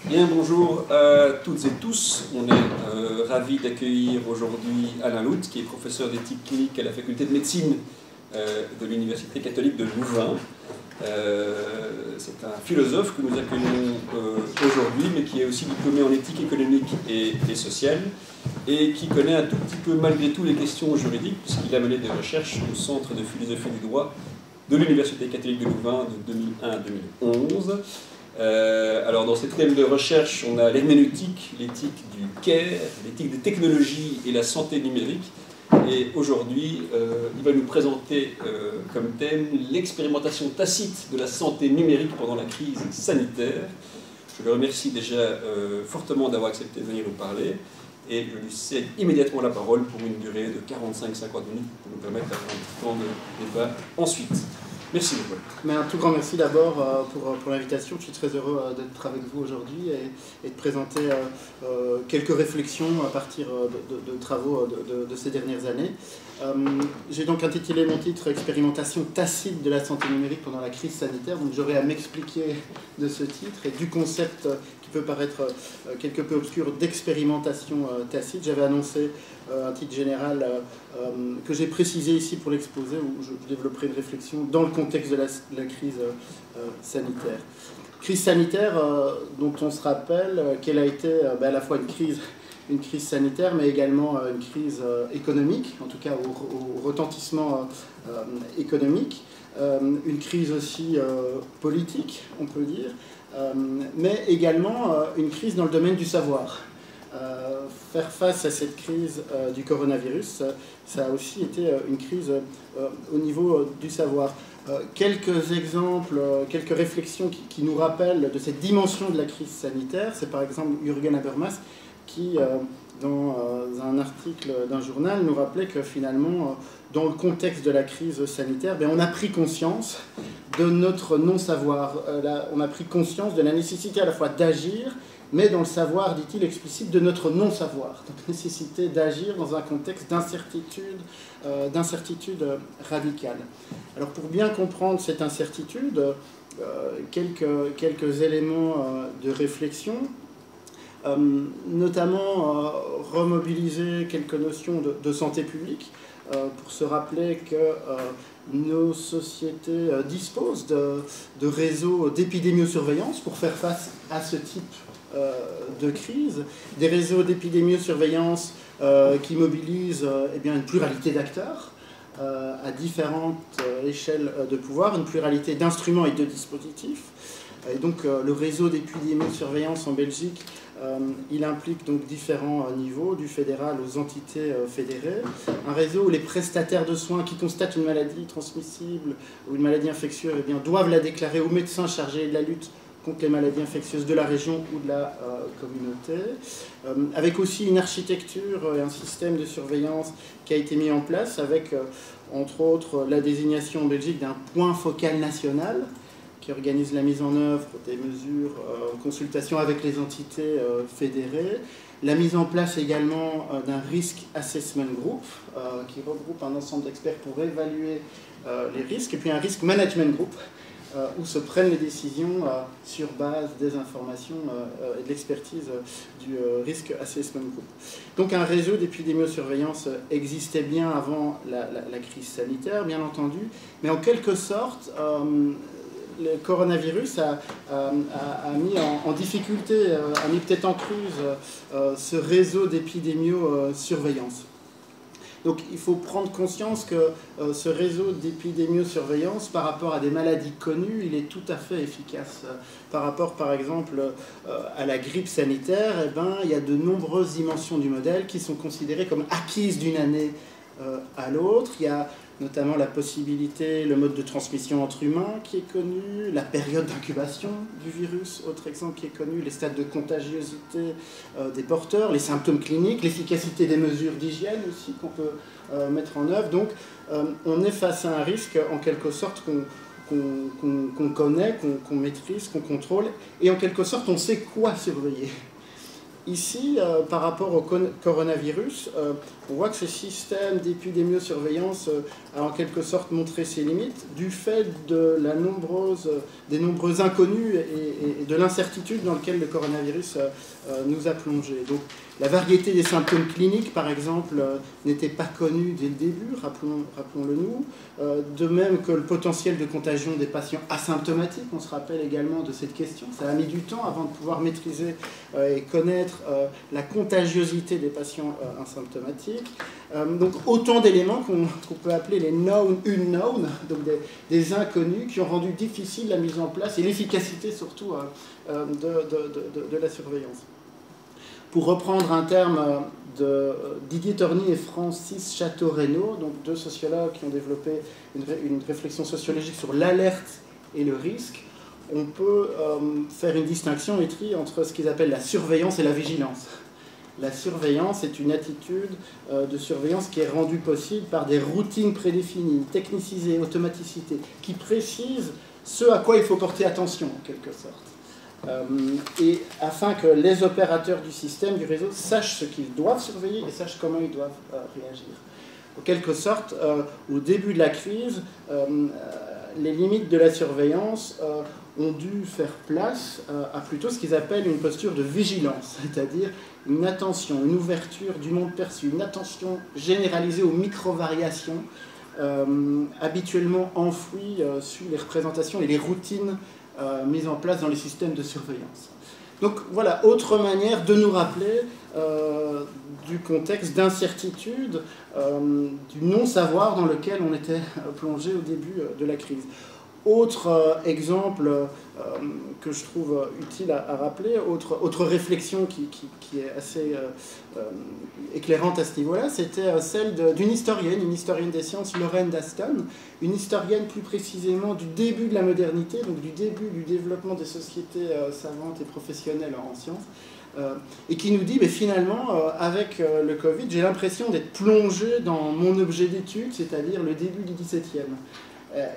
Bien, bonjour à toutes et tous. On est ravis d'accueillir aujourd'hui Alain Lout, qui est professeur d'éthique clinique à la faculté de médecine de l'Université catholique de Louvain. C'est un philosophe que nous accueillons aujourd'hui, mais qui est aussi diplômé en éthique économique et sociale, et qui connaît un tout petit peu malgré tout les questions juridiques, puisqu'il a mené des recherches au Centre de philosophie du droit de l'Université catholique de Louvain de 2001 à 2011. Alors dans ces thèmes de recherche, on a l'herméneutique, l'éthique du care, l'éthique des technologies et la santé numérique. Et aujourd'hui, il va nous présenter comme thème l'expérimentation tacite de la santé numérique pendant la crise sanitaire. Je le remercie déjà fortement d'avoir accepté de venir nous parler. Et je lui cède immédiatement la parole pour une durée de 45-50 minutes pour nous permettre d'avoir un petit temps de débat ensuite. Merci beaucoup. Mais un tout grand merci d'abord pour l'invitation. Je suis très heureux d'être avec vous aujourd'hui et de présenter quelques réflexions à partir de travaux de ces dernières années. J'ai donc intitulé mon titre « Expérimentation tacite de la santé numérique pendant la crise sanitaire ». Donc j'aurai à m'expliquer de ce titre et du concept qui peut paraître quelque peu obscur d'expérimentation tacite. J'avais annoncé un titre général que j'ai précisé ici pour l'exposer, où je développerai une réflexion dans le contexte de la crise sanitaire. Crise sanitaire dont on se rappelle qu'elle a été à la fois une crise sanitaire, mais également une crise économique, en tout cas au retentissement économique, une crise aussi politique, on peut dire, mais également une crise dans le domaine du savoir. Faire face à cette crise du coronavirus, ça a aussi été une crise au niveau du savoir. Quelques exemples, quelques réflexions qui nous rappellent de cette dimension de la crise sanitaire, c'est par exemple Jürgen Habermas qui, dans un article d'un journal, nous rappelait que finalement, dans le contexte de la crise sanitaire, on a pris conscience de notre non-savoir. On a pris conscience de la nécessité à la fois d'agir, mais dans le savoir, dit-il, explicite de notre non-savoir. Donc nécessité d'agir dans un contexte d'incertitude radicale. Alors pour bien comprendre cette incertitude, quelques éléments de réflexion, notamment remobiliser quelques notions de santé publique, pour se rappeler que nos sociétés disposent de réseaux d'épidémiosurveillance pour faire face à ce type de crise, des réseaux d'épidémiosurveillance qui mobilisent une pluralité d'acteurs à différentes échelles de pouvoir, une pluralité d'instruments et de dispositifs. Et donc le réseau d'épidémiosurveillance en Belgique, il implique donc différents niveaux, du fédéral aux entités fédérées. Un réseau où les prestataires de soins qui constatent une maladie transmissible ou une maladie infectieuse doivent la déclarer au médecin chargé de la lutte contre les maladies infectieuses de la région ou de la communauté, avec aussi une architecture et un système de surveillance qui a été mis en place avec, entre autres, la désignation en Belgique d'un point focal national qui organise la mise en œuvre des mesures en consultation avec les entités fédérées, la mise en place également d'un Risk Assessment Group qui regroupe un ensemble d'experts pour évaluer les risques, et puis un Risk Management Group où se prennent les décisions sur base des informations et de l'expertise du Risk Assessment Group. Donc un réseau d'épidémiosurveillance existait bien avant la crise sanitaire, bien entendu, mais en quelque sorte, le coronavirus a mis en difficulté, a mis peut-être en crise ce réseau d'épidémiosurveillance. Donc il faut prendre conscience que ce réseau d'épidémiosurveillance, par rapport à des maladies connues, il est tout à fait efficace. Par rapport, par exemple, à la grippe sanitaire, il y a de nombreuses dimensions du modèle qui sont considérées comme acquises d'une année à l'autre. Il y a notamment la possibilité, le mode de transmission entre humains qui est connu, la période d'incubation du virus, autre exemple qui est connu, les stades de contagiosité des porteurs, les symptômes cliniques, l'efficacité des mesures d'hygiène aussi qu'on peut mettre en œuvre. Donc on est face à un risque en quelque sorte qu'on connaît, qu'on maîtrise, qu'on contrôle, et en quelque sorte on sait quoi surveiller. Ici, par rapport au coronavirus, on voit que ce système d'épidémiosurveillance a en quelque sorte montré ses limites du fait des nombreux inconnus et de l'incertitude dans lequel le coronavirus nous a plongés. Donc, la variété des symptômes cliniques, par exemple, n'était pas connue dès le début, rappelons-le nous. De même que le potentiel de contagion des patients asymptomatiques, on se rappelle également de cette question. Ça a mis du temps avant de pouvoir maîtriser et connaître la contagiosité des patients asymptomatiques. Donc autant d'éléments qu'on peut appeler les known unknown, donc des inconnus qui ont rendu difficile la mise en place et l'efficacité surtout de la surveillance. Pour reprendre un terme de Didier Torny et Francis Château-Renaud, donc deux sociologues qui ont développé une réflexion sociologique sur l'alerte et le risque, on peut faire une distinction entre ce qu'ils appellent la surveillance et la vigilance. La surveillance est une attitude de surveillance qui est rendue possible par des routines prédéfinies, technicisées, automaticité, qui précisent ce à quoi il faut porter attention, en quelque sorte. Et afin que les opérateurs du système, du réseau, sachent ce qu'ils doivent surveiller et sachent comment ils doivent réagir. En quelque sorte, au début de la crise, les limites de la surveillance ont dû faire place à plutôt ce qu'ils appellent une posture de vigilance, c'est-à-dire une attention, une ouverture du monde perçu, une attention généralisée aux micro-variations habituellement enfouies sous les représentations et les routines mises en place dans les systèmes de surveillance. Donc voilà, autre manière de nous rappeler du contexte d'incertitude, du non-savoir dans lequel on était plongé au début de la crise. Autre exemple que je trouve utile à rappeler, autre réflexion qui est assez éclairante à ce niveau-là, c'était celle d'une historienne des sciences, Lorraine Daston, une historienne plus précisément du début de la modernité, donc du début du développement des sociétés savantes et professionnelles en sciences, et qui nous dit, mais finalement, avec le Covid, j'ai l'impression d'être plongé dans mon objet d'étude, c'est-à-dire le début du XVIIe.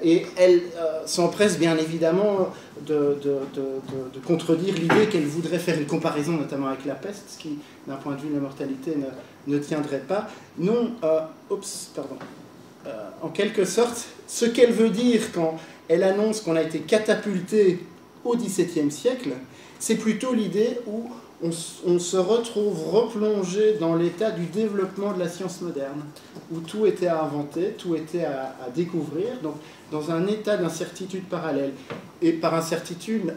Et elle s'empresse bien évidemment de contredire l'idée qu'elle voudrait faire une comparaison notamment avec la peste, ce qui, d'un point de vue de la mortalité, ne tiendrait pas. Non, en quelque sorte, ce qu'elle veut dire quand elle annonce qu'on a été catapulté au XVIIe siècle, c'est plutôt l'idée où on se retrouve replongé dans l'état du développement de la science moderne, où tout était à inventer, tout était à découvrir, donc dans un état d'incertitude parallèle. Et par incertitude,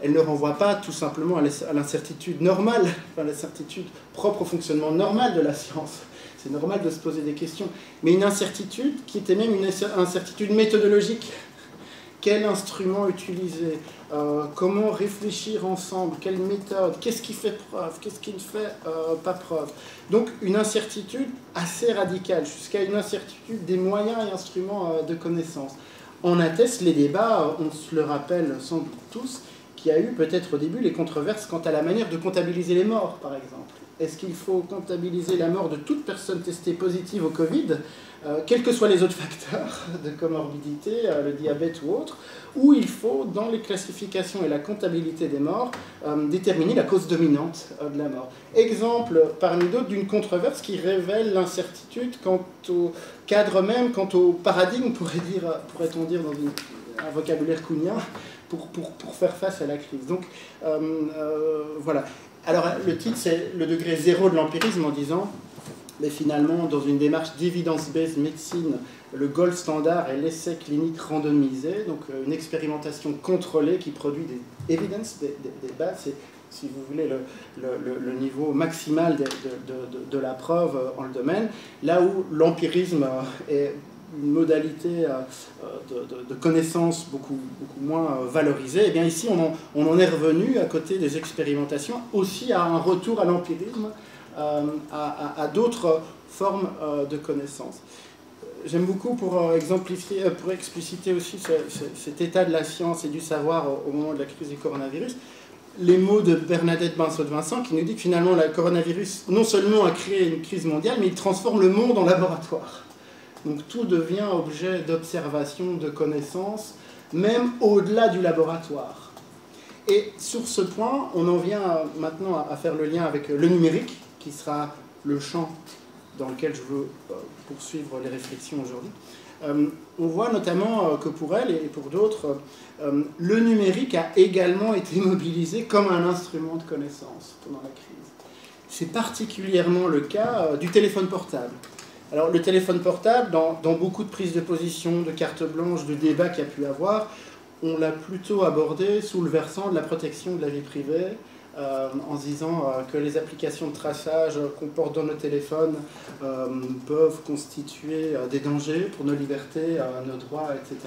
elle ne renvoie pas tout simplement à l'incertitude normale, à l'incertitude propre au fonctionnement normal de la science. C'est normal de se poser des questions, mais une incertitude qui était même une incertitude méthodologique. Quel instrument utiliser, comment réfléchir ensemble, quelle méthode, qu'est-ce qui fait preuve, qu'est-ce qui ne fait pas preuve. Donc une incertitude assez radicale, jusqu'à une incertitude des moyens et instruments de connaissance. En attestent les débats, on se le rappelle sans doute tous, qu'il y a eu peut-être au début les controverses quant à la manière de comptabiliser les morts, par exemple. Est-ce qu'il faut comptabiliser la mort de toute personne testée positive au Covid, quels que soient les autres facteurs de comorbidité, le diabète ou autre, ou il faut, dans les classifications et la comptabilité des morts, déterminer la cause dominante de la mort. Exemple, parmi d'autres, d'une controverse qui révèle l'incertitude quant au cadre même, quant au paradigme, pourrait-on dire dans un vocabulaire kuhnien, pour faire face à la crise. Donc, voilà. Alors, le titre, c'est le degré zéro de l'empirisme, en disant, mais finalement, dans une démarche d'evidence-based médecine, le gold standard est l'essai clinique randomisé, donc une expérimentation contrôlée qui produit des evidence, des bases, c'est, si vous voulez, le niveau maximal de la preuve en le domaine, là où l'empirisme est une modalité de connaissance beaucoup moins valorisée, et bien ici on en est revenu, à côté des expérimentations, aussi à un retour à l'empirisme, à d'autres formes de connaissances. J'aime beaucoup pour expliciter aussi cet état de la science et du savoir au moment de la crise du coronavirus, les mots de Bernadette Binsaud-Vincent qui nous dit que finalement le coronavirus non seulement a créé une crise mondiale, mais il transforme le monde en laboratoire. Donc tout devient objet d'observation, de connaissance, même au-delà du laboratoire. Et sur ce point, on en vient maintenant à faire le lien avec le numérique, qui sera le champ dans lequel je veux poursuivre les réflexions aujourd'hui. On voit notamment que pour elle et pour d'autres, le numérique a également été mobilisé comme un instrument de connaissance pendant la crise. C'est particulièrement le cas du téléphone portable. Alors le téléphone portable, dans beaucoup de prises de position, de cartes blanches, de débats qu'il y a pu avoir, on l'a plutôt abordé sous le versant de la protection de la vie privée, en se disant que les applications de traçage qu'on porte dans nos téléphones peuvent constituer des dangers pour nos libertés, nos droits, etc.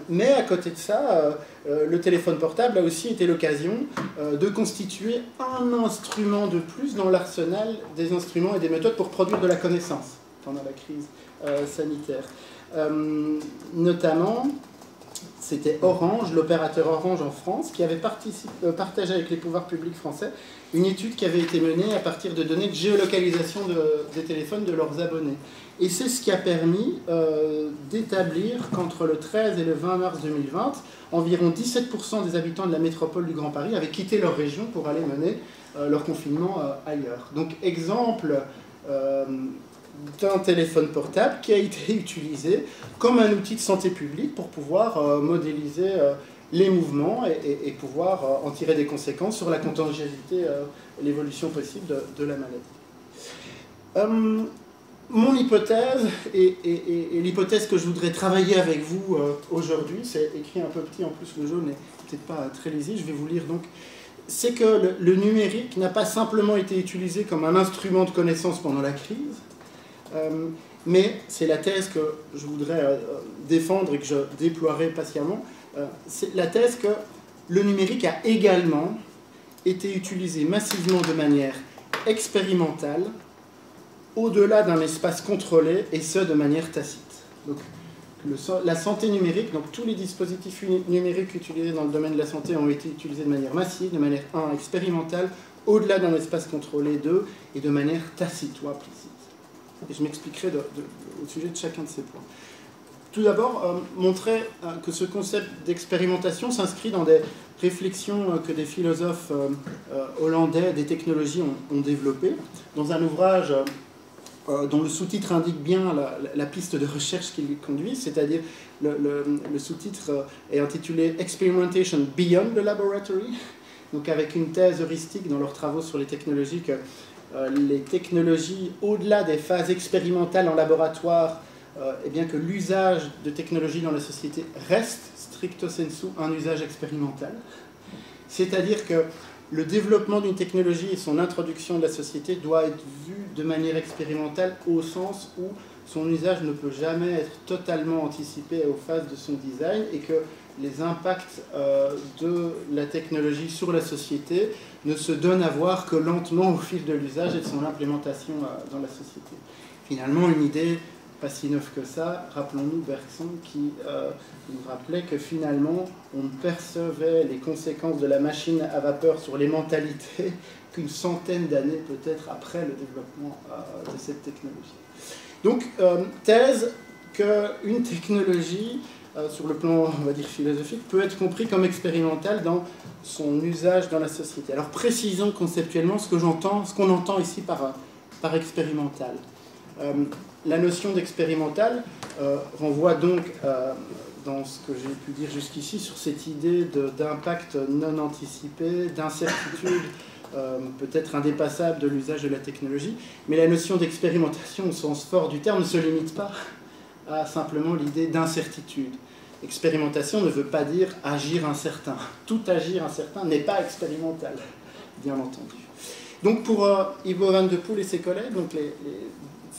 Mais à côté de ça, le téléphone portable a aussi été l'occasion de constituer un instrument de plus dans l'arsenal des instruments et des méthodes pour produire de la connaissance pendant la crise sanitaire. Notamment, c'était Orange, l'opérateur Orange en France, qui avait partagé avec les pouvoirs publics français une étude qui avait été menée à partir de données de géolocalisation des téléphones de leurs abonnés. Et c'est ce qui a permis d'établir qu'entre le 13 et le 20 mars 2020, environ 17% des habitants de la métropole du Grand Paris avaient quitté leur région pour aller mener leur confinement ailleurs. Donc, exemple d'un téléphone portable qui a été utilisé comme un outil de santé publique pour pouvoir modéliser les mouvements et pouvoir en tirer des conséquences sur la contagiosité et l'évolution possible de la maladie. Mon hypothèse, et l'hypothèse que je voudrais travailler avec vous aujourd'hui, c'est écrit un peu petit, en plus le jaune n'est peut-être pas très lisible, je vais vous lire donc, c'est que le numérique n'a pas simplement été utilisé comme un instrument de connaissance pendant la crise, mais c'est la thèse que je voudrais défendre et que je déploierai patiemment, c'est la thèse que le numérique a également été utilisé massivement de manière expérimentale, au-delà d'un espace contrôlé, et ce, de manière tacite. Donc, la santé numérique, donc tous les dispositifs numériques utilisés dans le domaine de la santé ont été utilisés de manière massive, de manière 1, expérimentale, au-delà d'un espace contrôlé, 2, et de manière tacite ou implicite. Et je m'expliquerai au sujet de chacun de ces points. Tout d'abord, montrer que ce concept d'expérimentation s'inscrit dans des réflexions que des philosophes hollandais des technologies ont développées, dans un ouvrage dont le sous-titre indique bien la piste de recherche qui lui conduit, c'est-à-dire le sous-titre est intitulé « Experimentation Beyond the Laboratory », donc avec une thèse heuristique dans leurs travaux sur les technologies que les technologies, au-delà des phases expérimentales en laboratoire, et bien que l'usage de technologies dans la société reste, stricto sensu, un usage expérimental. C'est-à-dire que le développement d'une technologie et son introduction de la société doit être vu de manière expérimentale au sens où son usage ne peut jamais être totalement anticipé aux phases de son design et que les impacts de la technologie sur la société ne se donnent à voir que lentement au fil de l'usage et de son implémentation dans la société. Finalement, une idée pas si neuve que ça, rappelons-nous Bergson qui nous rappelait que finalement on ne percevait les conséquences de la machine à vapeur sur les mentalités qu'une centaine d'années peut-être après le développement de cette technologie. Donc, thèse qu'une technologie, sur le plan, on va dire, philosophique, peut être compris comme expérimentale dans son usage dans la société. Alors, précisons conceptuellement ce qu'on entend ici par expérimental. La notion d'expérimental renvoie donc, dans ce que j'ai pu dire jusqu'ici, sur cette idée d'impact non anticipé, d'incertitude, peut-être indépassable de l'usage de la technologie, mais la notion d'expérimentation au sens fort du terme ne se limite pas à simplement l'idée d'incertitude. Expérimentation ne veut pas dire agir incertain. Tout agir incertain n'est pas expérimental, bien entendu. Donc pour Ivo van de Poel et ses collègues, donc les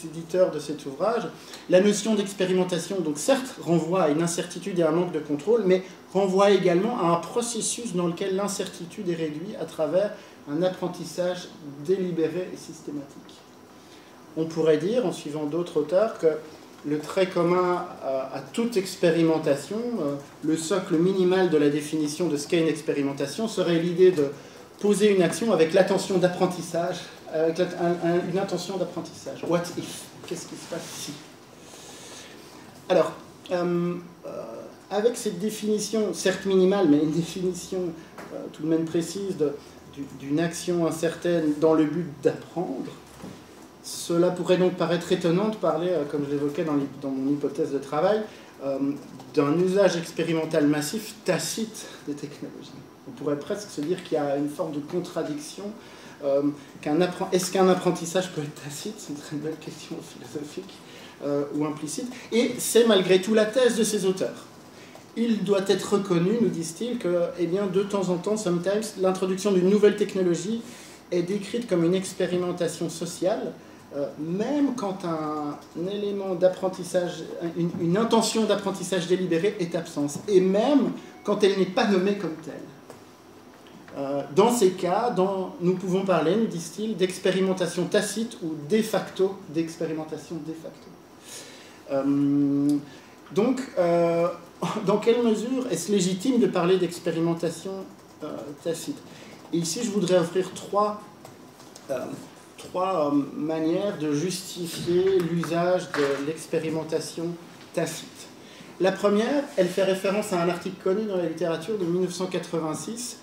éditeurs de cet ouvrage, la notion d'expérimentation, donc certes, renvoie à une incertitude et à un manque de contrôle, mais renvoie également à un processus dans lequel l'incertitude est réduite à travers un apprentissage délibéré et systématique. On pourrait dire, en suivant d'autres auteurs, que le trait commun à toute expérimentation, le socle minimal de la définition de ce qu'est une expérimentation, serait l'idée de poser une action avec l'attention d'apprentissage, avec une intention d'apprentissage. What if? Qu'est-ce qui se passe si? Alors, avec cette définition, certes minimale, mais une définition tout de même précise d'une action incertaine dans le but d'apprendre, cela pourrait donc paraître étonnant de parler, comme je l'évoquais dans mon hypothèse de travail, d'un usage expérimental massif tacite des technologies. On pourrait presque se dire qu'il y a une forme de contradiction. Est-ce qu'un apprentissage peut être tacite? C'est une très belle question philosophique ou implicite. Et c'est malgré tout la thèse de ces auteurs. Il doit être reconnu, nous disent-ils, que eh bien, de temps en temps, sometimes, l'introduction d'une nouvelle technologie est décrite comme une expérimentation sociale, même quand un élément d'apprentissage, une intention d'apprentissage délibérée est absente, et même quand elle n'est pas nommée comme telle. Dans ces cas, nous pouvons parler, nous disent-ils, d'expérimentation tacite ou de facto, d'expérimentation de facto. Donc, dans quelle mesure est-ce légitime de parler d'expérimentation tacite? Et ici, je voudrais offrir trois manières de justifier l'usage de l'expérimentation tacite. La première, elle fait référence à un article connu dans la littérature de 1986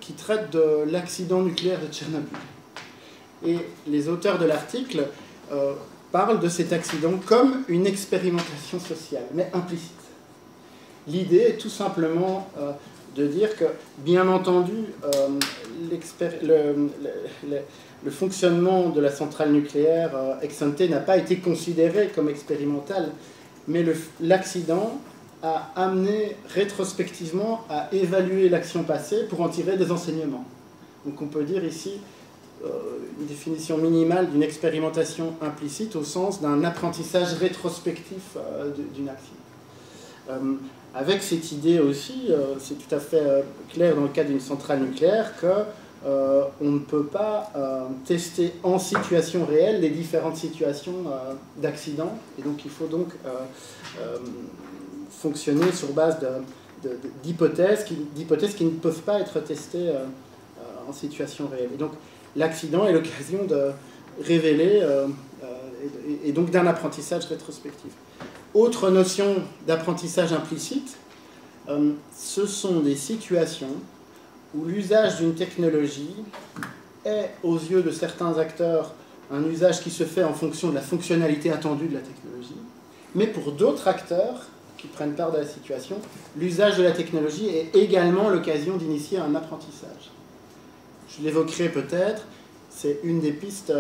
qui traite de l'accident nucléaire de Tchernobyl. Et les auteurs de l'article parlent de cet accident comme une expérimentation sociale, mais implicite. L'idée est tout simplement de dire que, bien entendu, le fonctionnement de la centrale nucléaire ex ante n'a pas été considéré comme expérimental, mais l'accident a amené rétrospectivement à évaluer l'action passée pour en tirer des enseignements. Donc on peut dire ici une définition minimale d'une expérimentation implicite au sens d'un apprentissage rétrospectif d'une action. Avec cette idée aussi, c'est tout à fait clair dans le cas d'une centrale nucléaire qu'on ne peut pas tester en situation réelle les différentes situations d'accident, et donc il faut donc fonctionner sur base d'hypothèses qui ne peuvent pas être testées en situation réelle. Et donc l'accident est l'occasion de révéler et donc d'un apprentissage rétrospectif. Autre notion d'apprentissage implicite, ce sont des situations où l'usage d'une technologie est, aux yeux de certains acteurs, un usage qui se fait en fonction de la fonctionnalité attendue de la technologie, mais pour d'autres acteurs qui prennent part de la situation, l'usage de la technologie est également l'occasion d'initier un apprentissage. Je l'évoquerai peut-être, c'est une des pistes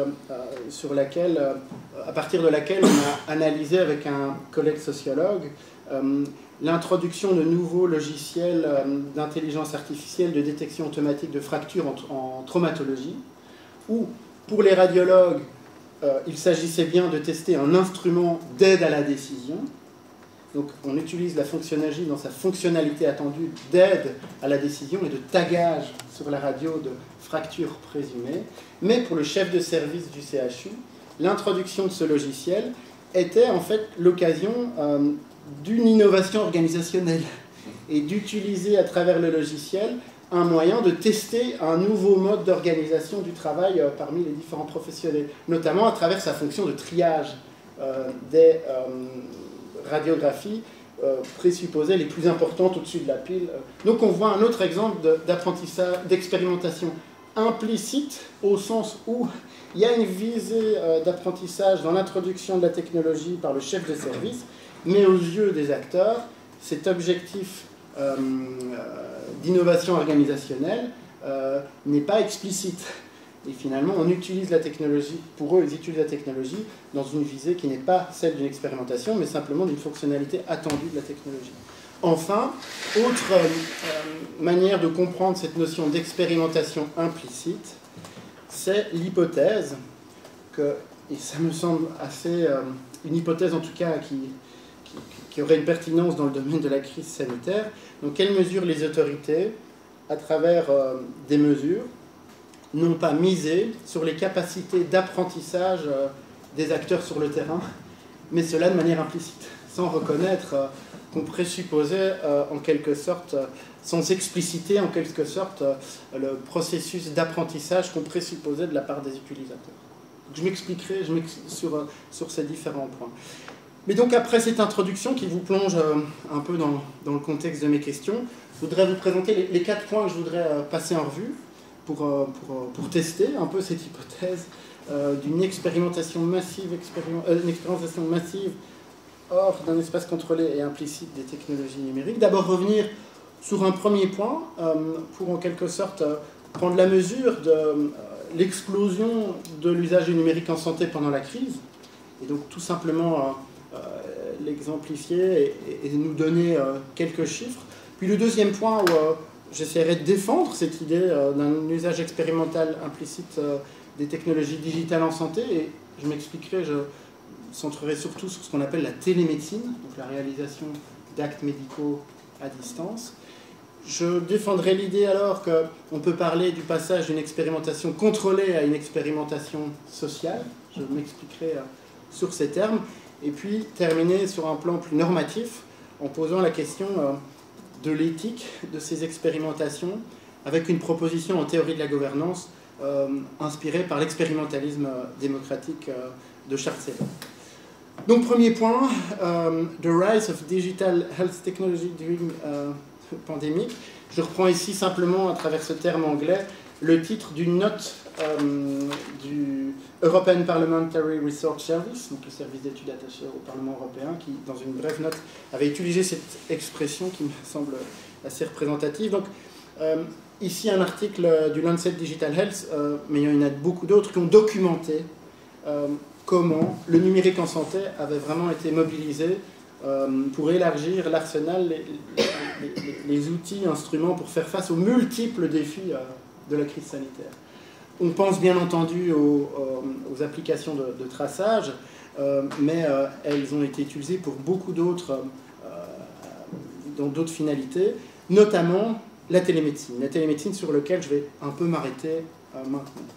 à partir de laquelle on a analysé avec un collègue sociologue l'introduction de nouveaux logiciels d'intelligence artificielle de détection automatique de fractures en traumatologie, où pour les radiologues, il s'agissait bien de tester un instrument d'aide à la décision. Donc on utilise la fonctionnalité dans sa fonctionnalité attendue d'aide à la décision et de tagage sur la radio de fractures présumées. Mais pour le chef de service du CHU, l'introduction de ce logiciel était en fait l'occasion d'une innovation organisationnelle et d'utiliser à travers le logiciel un moyen de tester un nouveau mode d'organisation du travail parmi les différents professionnels, notamment à travers sa fonction de triage des radiographies présupposées les plus importantes au-dessus de la pile. Donc on voit un autre exemple d'apprentissage, d'expérimentation implicite, au sens où il y a une visée d'apprentissage dans l'introduction de la technologie par le chef de service, mais aux yeux des acteurs, cet objectif d'innovation organisationnelle n'est pas explicite. Et finalement, on utilise la technologie, pour eux, ils utilisent la technologie dans une visée qui n'est pas celle d'une expérimentation, mais simplement d'une fonctionnalité attendue de la technologie. Enfin, autre manière de comprendre cette notion d'expérimentation implicite, c'est l'hypothèse que, et ça me semble assez, une hypothèse en tout cas qui aurait une pertinence dans le domaine de la crise sanitaire, dans quelle mesure les autorités, à travers des mesures, n'ont pas misé sur les capacités d'apprentissage des acteurs sur le terrain, mais cela de manière implicite, sans reconnaître qu'on présupposait en quelque sorte, sans expliciter en quelque sorte le processus d'apprentissage qu'on présupposait de la part des utilisateurs. Je m'expliquerai sur ces différents points. Mais donc après cette introduction qui vous plonge un peu dans le contexte de mes questions, Je voudrais vous présenter les 4 points que je voudrais passer en revue pour tester un peu cette hypothèse d'une expérimentation massive hors d'un espace contrôlé et implicite des technologies numériques. D'abord revenir sur un premier point pour en quelque sorte prendre la mesure de l'explosion de l'usage du numérique en santé pendant la crise, et donc tout simplement l'exemplifier et nous donner quelques chiffres. Puis le deuxième point où j'essaierai de défendre cette idée d'un usage expérimental implicite des technologies digitales en santé, et je m'expliquerai, je centrerai surtout sur ce qu'on appelle la télémédecine, donc la réalisation d'actes médicaux à distance. Je défendrai l'idée alors qu'on peut parler du passage d'une expérimentation contrôlée à une expérimentation sociale. Je m'expliquerai sur ces termes. Et puis terminer sur un plan plus normatif en posant la question de l'éthique de ces expérimentations avec une proposition en théorie de la gouvernance inspirée par l'expérimentalisme démocratique de Charles Seyler. Donc premier point, The Rise of Digital Health Technology During Pandemic. Je reprends ici simplement, à travers ce terme anglais, le titre d'une note du European Parliamentary Research Service, donc le service d'études attaché au Parlement européen, qui, dans une brève note, avait utilisé cette expression qui me semble assez représentative. Donc, ici, un article du Lancet Digital Health, mais il y en a beaucoup d'autres qui ont documenté comment le numérique en santé avait vraiment été mobilisé pour élargir l'arsenal, les outils, instruments pour faire face aux multiples défis de la crise sanitaire. On pense bien entendu aux applications de traçage, mais elles ont été utilisées pour beaucoup d'autres, dans d'autres finalités, notamment la télémédecine. La télémédecine sur laquelle je vais un peu m'arrêter maintenant.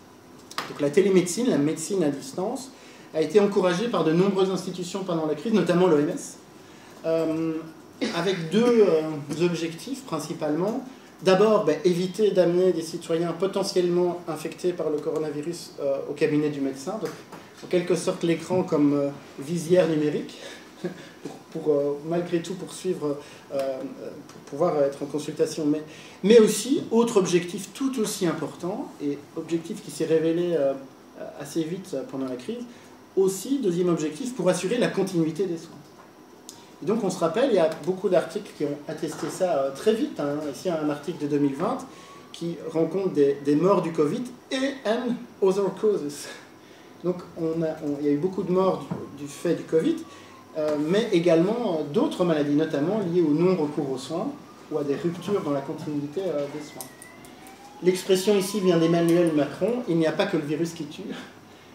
Donc la télémédecine, la médecine à distance, a été encouragée par de nombreuses institutions pendant la crise, notamment l'OMS, avec deux objectifs principalement. D'abord, éviter d'amener des citoyens potentiellement infectés par le coronavirus au cabinet du médecin, donc en quelque sorte l'écran comme visière numérique, pour malgré tout poursuivre, pour pouvoir être en consultation. Mais aussi, autre objectif tout aussi important, et objectif qui s'est révélé assez vite pendant la crise, aussi, deuxième objectif, pour assurer la continuité des soins. Et donc on se rappelle, il y a beaucoup d'articles qui ont attesté ça très vite. Ici un article de 2020 qui rend compte des morts du Covid et and other causes. Donc il y a eu beaucoup de morts du fait du Covid, mais également d'autres maladies, notamment liées au non-recours aux soins ou à des ruptures dans la continuité des soins. L'expression ici vient d'Emmanuel Macron, il n'y a pas que le virus qui tue.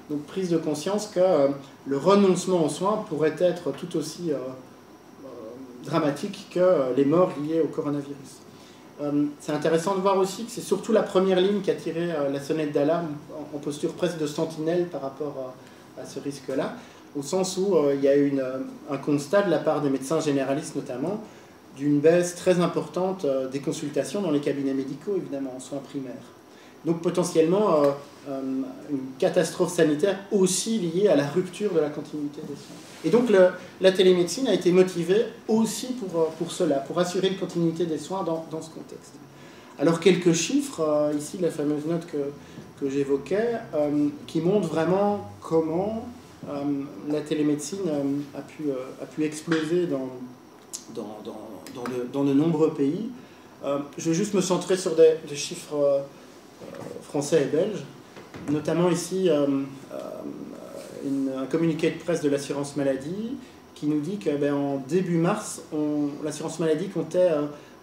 Donc prise de conscience que le renoncement aux soins pourrait être tout aussi dramatique que les morts liées au coronavirus. C'est intéressant de voir aussi que c'est surtout la première ligne qui a tiré la sonnette d'alarme en posture presque de sentinelle par rapport à ce risque-là, au sens où il y a eu un constat de la part des médecins généralistes notamment d'une baisse très importante des consultations dans les cabinets médicaux, évidemment, en soins primaires. Donc potentiellement une catastrophe sanitaire aussi liée à la rupture de la continuité des soins. Et donc la télémédecine a été motivée aussi pour cela, pour assurer une continuité des soins dans ce contexte. Alors quelques chiffres, ici la fameuse note que j'évoquais, qui montrent vraiment comment la télémédecine a pu exploser dans de nombreux pays. Je vais juste me centrer sur des chiffres français et belges, notamment ici un communiqué de presse de l'assurance maladie qui nous dit qu'en début mars, l'assurance maladie comptait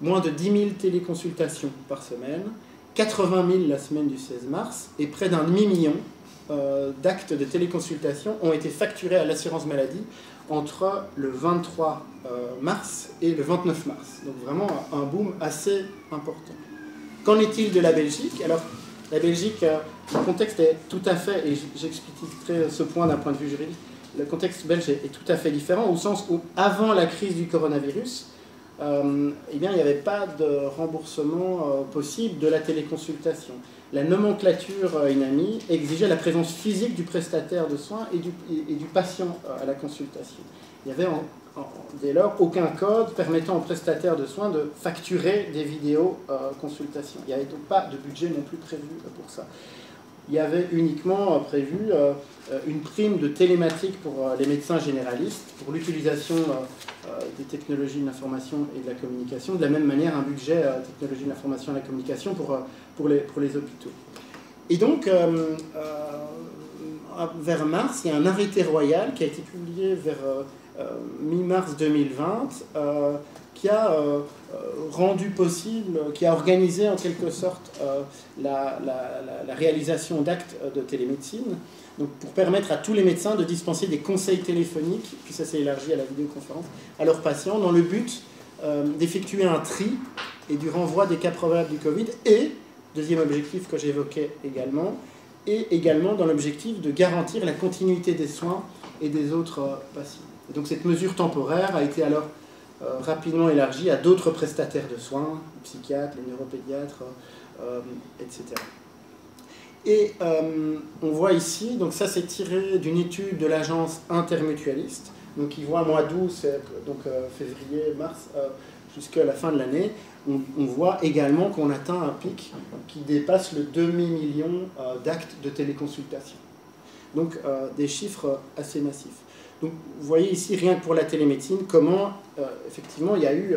moins de 10 000 téléconsultations par semaine, 80 000 la semaine du 16 mars, et près d'un demi-million d'actes de téléconsultation ont été facturés à l'assurance maladie entre le 23 mars et le 29 mars. Donc vraiment un boom assez important. Qu'en est-il de la Belgique? Alors, la Belgique, le contexte est tout à fait, et j'expliquerai ce point d'un point de vue juridique, le contexte belge est tout à fait différent, au sens où, avant la crise du coronavirus, eh bien, il n'y avait pas de remboursement possible de la téléconsultation. La nomenclature INAMI exigeait la présence physique du prestataire de soins et du patient à la consultation. Il n'y avait dès lors aucun code permettant au prestataire de soins de facturer des vidéos-consultations. Il n'y avait donc pas de budget non plus prévu pour ça. Il y avait uniquement prévu une prime de télématique pour les médecins généralistes, pour l'utilisation des technologies de l'information et de la communication. De la même manière, un budget technologie de l'information et de la communication pour les hôpitaux. Et donc, vers mars, il y a un arrêté royal qui a été publié vers mi-mars 2020, qui a rendu possible, qui a organisé en quelque sorte la réalisation d'actes de télémédecine, donc pour permettre à tous les médecins de dispenser des conseils téléphoniques, puis ça s'est élargi à la vidéoconférence, à leurs patients, dans le but d'effectuer un tri et du renvoi des cas probables du Covid, et, deuxième objectif que j'évoquais également, et également dans l'objectif de garantir la continuité des soins et des autres patients. Et donc cette mesure temporaire a été alors rapidement élargie à d'autres prestataires de soins, les psychiatres, les neuropédiatres, etc. Et on voit ici, donc ça c'est tiré d'une étude de l'agence intermutualiste, donc qui voit mois d'août, donc février, mars, jusqu'à la fin de l'année. On voit également qu'on atteint un pic qui dépasse le demi-million d'actes de téléconsultation. Donc des chiffres assez massifs. Donc vous voyez ici, rien que pour la télémédecine, comment effectivement il y a eu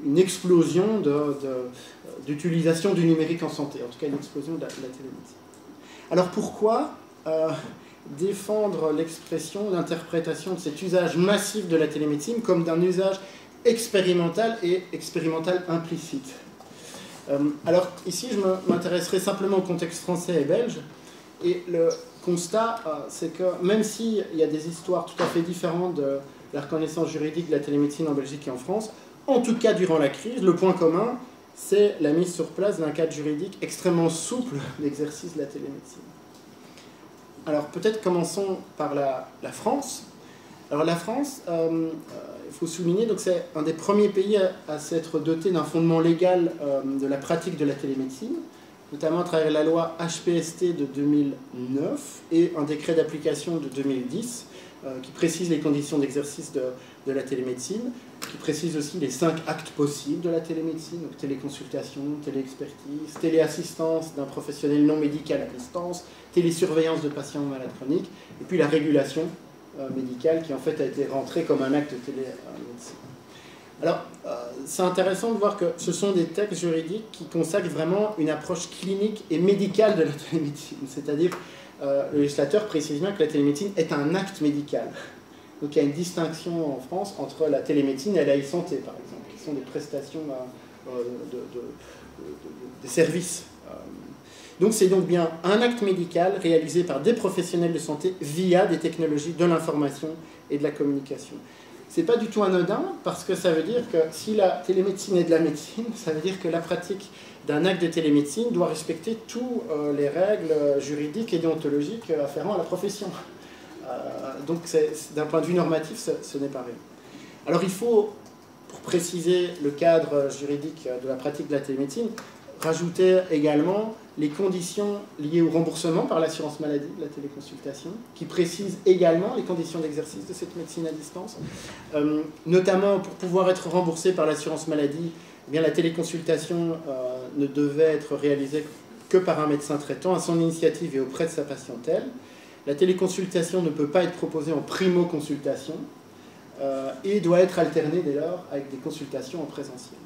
une explosion d'utilisation du numérique en santé, en tout cas une explosion de la télémédecine. Alors pourquoi défendre l'expression d'interprétation de cet usage massif de la télémédecine comme d'un usage expérimental et expérimental implicite? Alors ici, je m'intéresserai simplement au contexte français et belge, et le constat, c'est que même s'il y a des histoires tout à fait différentes de la reconnaissance juridique de la télémédecine en Belgique et en France, en tout cas durant la crise, le point commun, c'est la mise sur place d'un cadre juridique extrêmement souple d'exercice de la télémédecine. Alors peut-être commençons par la France. Alors la France, il faut souligner, donc c'est un des premiers pays à s'être doté d'un fondement légal de la pratique de la télémédecine, notamment à travers la loi HPST de 2009 et un décret d'application de 2010 qui précise les conditions d'exercice de la télémédecine, qui précise aussi les 5 actes possibles de la télémédecine, donc téléconsultation, téléexpertise, téléassistance d'un professionnel non médical à distance, télésurveillance de patients malades chroniques, et puis la régulation médicale qui en fait a été rentrée comme un acte de télémédecine. Alors, c'est intéressant de voir que ce sont des textes juridiques qui consacrent vraiment une approche clinique et médicale de la télémédecine. C'est-à-dire, le législateur précise bien que la télémédecine est un acte médical. Donc il y a une distinction en France entre la télémédecine et la e-santé, par exemple, qui sont des prestations des services. Donc c'est donc bien un acte médical réalisé par des professionnels de santé via des technologies de l'information et de la communication. C'est pas du tout anodin, parce que ça veut dire que si la télémédecine est de la médecine, ça veut dire que la pratique d'un acte de télémédecine doit respecter toutes les règles juridiques et déontologiques afférentes à la profession. Donc d'un point de vue normatif, ce n'est pas rien. Alors il faut, pour préciser le cadre juridique de la pratique de la télémédecine, rajouter également les conditions liées au remboursement par l'assurance maladie de la téléconsultation, qui précise également les conditions d'exercice de cette médecine à distance. Notamment, pour pouvoir être remboursé par l'assurance maladie, eh bien, la téléconsultation ne devait être réalisée que par un médecin traitant à son initiative et auprès de sa patientèle. La téléconsultation ne peut pas être proposée en primo-consultation et doit être alternée dès lors avec des consultations en présentiel.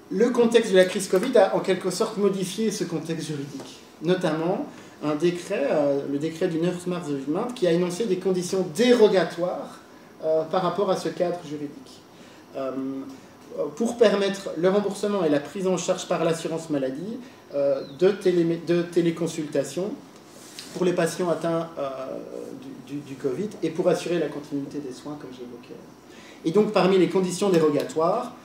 Le contexte de la crise Covid a en quelque sorte modifié ce contexte juridique, notamment un décret, le décret du 9 mars 2020, qui a énoncé des conditions dérogatoires par rapport à ce cadre juridique. Pour permettre le remboursement et la prise en charge par l'assurance maladie de téléconsultation pour les patients atteints du Covid et pour assurer la continuité des soins, comme j'évoquais. Et donc, parmi les conditions dérogatoires,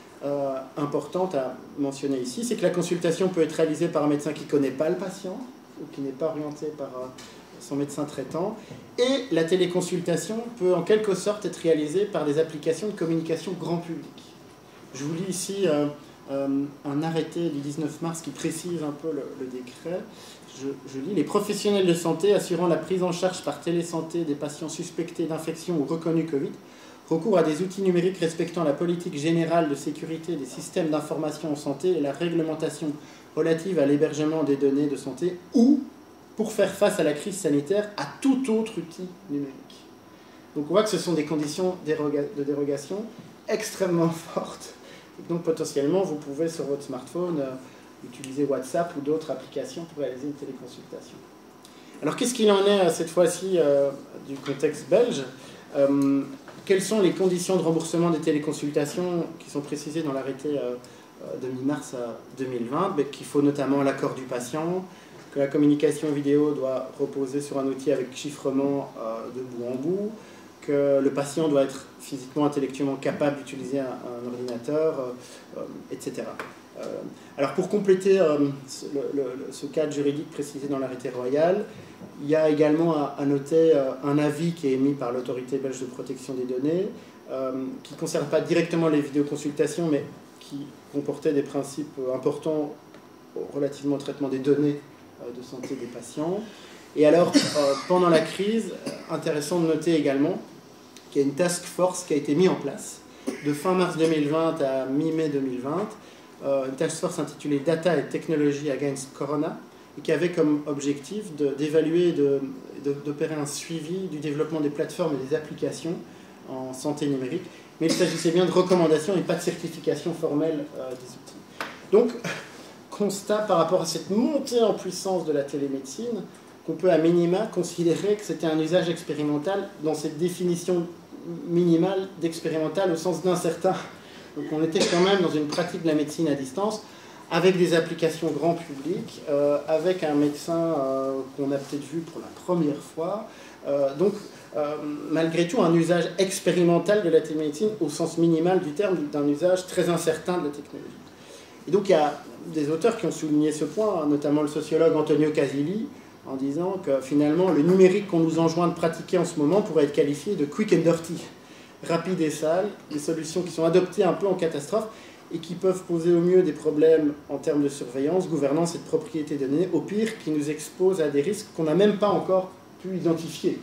importante à mentionner ici, c'est que la consultation peut être réalisée par un médecin qui ne connaît pas le patient ou qui n'est pas orienté par son médecin traitant. Et la téléconsultation peut en quelque sorte être réalisée par des applications de communication grand public. Je vous lis ici un arrêté du 19 mars qui précise un peu le décret. Je lis: les professionnels de santé assurant la prise en charge par télésanté des patients suspectés d'infection ou reconnus Covid recourent à des outils numériques respectant la politique générale de sécurité des systèmes d'information en santé et la réglementation relative à l'hébergement des données de santé ou, pour faire face à la crise sanitaire, à tout autre outil numérique. Donc on voit que ce sont des conditions de dérogation extrêmement fortes. Donc potentiellement, vous pouvez sur votre smartphone utiliser WhatsApp ou d'autres applications pour réaliser une téléconsultation. Alors qu'est-ce qu'il en est cette fois-ci du contexte belge? Quelles sont les conditions de remboursement des téléconsultations qui sont précisées dans l'arrêté de mi-mars 2020? Qu'il faut notamment l'accord du patient, que la communication vidéo doit reposer sur un outil avec chiffrement de bout en bout, que le patient doit être physiquement, intellectuellement capable d'utiliser un ordinateur, etc. Alors pour compléter ce cadre juridique précisé dans l'arrêté royal, il y a également à noter un avis qui est émis par l'autorité belge de protection des données, qui ne concerne pas directement les vidéoconsultations, mais qui comportait des principes importants relativement au traitement des données de santé des patients. Et alors, pendant la crise, intéressant de noter également qu'il y a une task force qui a été mise en place de fin mars 2020 à mi-mai 2020, une task force intitulée Data and Technology Against Corona, et qui avait comme objectif d'évaluer et d'opérer un suivi du développement des plateformes et des applications en santé numérique. Mais il s'agissait bien de recommandations et pas de certification formelle des outils. Donc, constat par rapport à cette montée en puissance de la télémédecine, qu'on peut à minima considérer que c'était un usage expérimental dans cette définition minimale d'expérimental au sens d'incertain. Donc on était quand même dans une pratique de la médecine à distance, avec des applications grand public, avec un médecin qu'on a peut-être vu pour la première fois. Donc malgré tout un usage expérimental de la télémédecine au sens minimal du terme, d'un usage très incertain de la technologie. Et donc il y a des auteurs qui ont souligné ce point, notamment le sociologue Antonio Casilli, en disant que finalement le numérique qu'on nous enjoint de pratiquer en ce moment pourrait être qualifié de quick and dirty, rapide et sale, des solutions qui sont adoptées un peu en catastrophe et qui peuvent poser au mieux des problèmes en termes de surveillance, gouvernance et de propriété des données, au pire qui nous exposent à des risques qu'on n'a même pas encore pu identifier.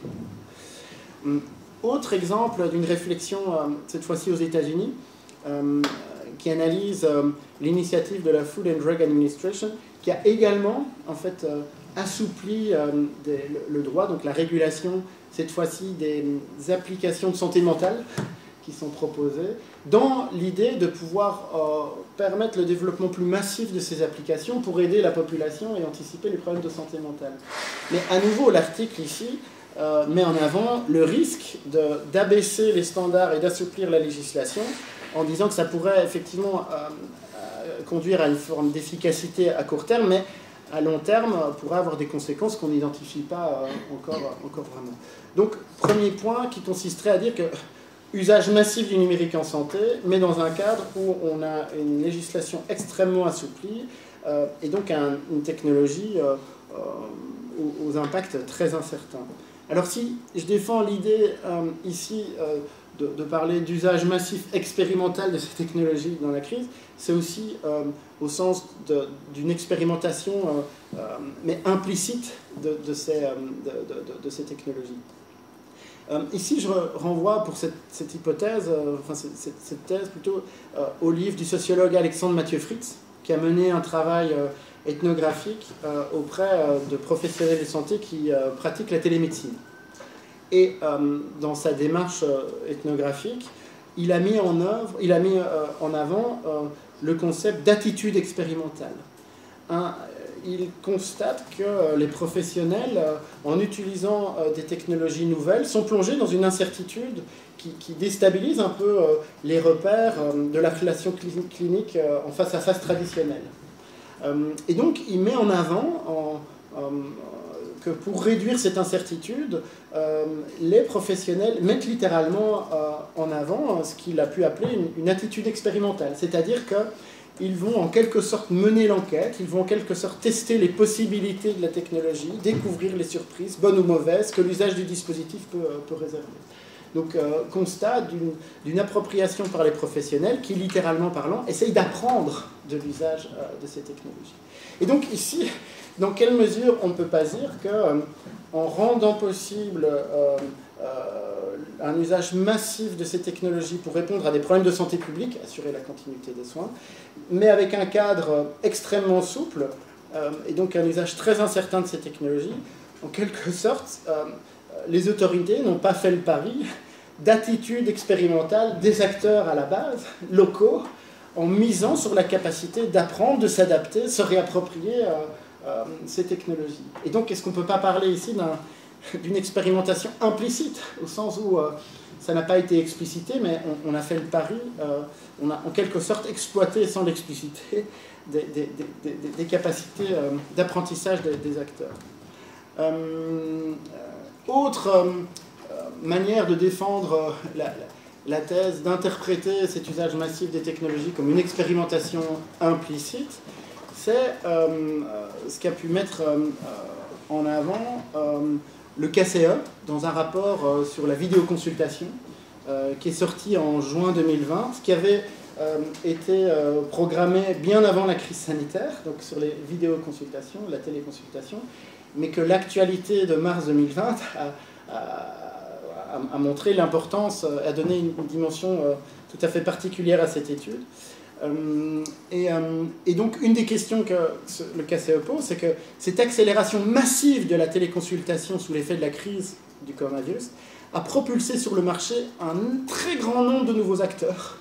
Autre exemple d'une réflexion, cette fois-ci aux États-Unis, qui analyse l'initiative de la Food and Drug Administration, qui a également en fait assoupli le droit, donc la régulation, cette fois-ci des applications de santé mentale qui sont proposées, dans l'idée de pouvoir permettre le développement plus massif de ces applications pour aider la population et anticiper les problèmes de santé mentale. Mais à nouveau, l'article ici met en avant le risque d'abaisser les standards et d'assouplir la législation en disant que ça pourrait effectivement conduire à une forme d'efficacité à court terme, mais à long terme pourrait avoir des conséquences qu'on n'identifie pas encore vraiment. Donc, premier point qui consisterait à dire que usage massif du numérique en santé, mais dans un cadre où on a une législation extrêmement assouplie et donc une technologie aux impacts très incertains. Alors si je défends l'idée ici de parler d'usage massif expérimental de ces technologies dans la crise, c'est aussi au sens d'une expérimentation mais implicite de ces technologies. Ici, je renvoie pour cette hypothèse, enfin cette thèse plutôt, au livre du sociologue Alexandre Mathieu Fritz, qui a mené un travail ethnographique auprès de professionnels de santé qui pratiquent la télémédecine. Et dans sa démarche ethnographique, il a mis en avant le concept d'attitude expérimentale. Il constate que les professionnels, en utilisant des technologies nouvelles, sont plongés dans une incertitude qui déstabilise un peu les repères de la relation clinique en face à face traditionnelle. Et donc, il met en avant que pour réduire cette incertitude, les professionnels mettent littéralement en avant ce qu'il a pu appeler une attitude expérimentale. C'est-à-dire ils vont en quelque sorte mener l'enquête, ils vont en quelque sorte tester les possibilités de la technologie, découvrir les surprises, bonnes ou mauvaises, que l'usage du dispositif peut réserver. Donc, constat d'une appropriation par les professionnels qui, littéralement parlant, essayent d'apprendre de l'usage de ces technologies. Et donc, ici, dans quelle mesure on ne peut pas dire qu'en rendant possible un usage massif de ces technologies pour répondre à des problèmes de santé publique, assurer la continuité des soins, mais avec un cadre extrêmement souple, et donc un usage très incertain de ces technologies, en quelque sorte, les autorités n'ont pas fait le pari d'attitude expérimentale des acteurs à la base, locaux, en misant sur la capacité d'apprendre, de s'adapter, se réapproprier ces technologies. Et donc, est-ce qu'on ne peut pas parler ici d'une expérimentation implicite, au sens où ça n'a pas été explicité, mais on a fait le pari, on a en quelque sorte exploité sans l'expliciter des capacités d'apprentissage des acteurs. Autre manière de défendre la thèse d'interpréter cet usage massif des technologies comme une expérimentation implicite, c'est ce qu'a pu mettre en avant le KCE dans un rapport sur la vidéoconsultation qui est sorti en juin 2020, qui avait été programmé bien avant la crise sanitaire, donc sur les vidéoconsultations, la téléconsultation, mais que l'actualité de mars 2020 a montré l'importance, a donné une dimension tout à fait particulière à cette étude. Et donc, une des questions que le KCE pose, c'est que cette accélération massive de la téléconsultation sous l'effet de la crise du coronavirus a propulsé sur le marché un très grand nombre de nouveaux acteurs,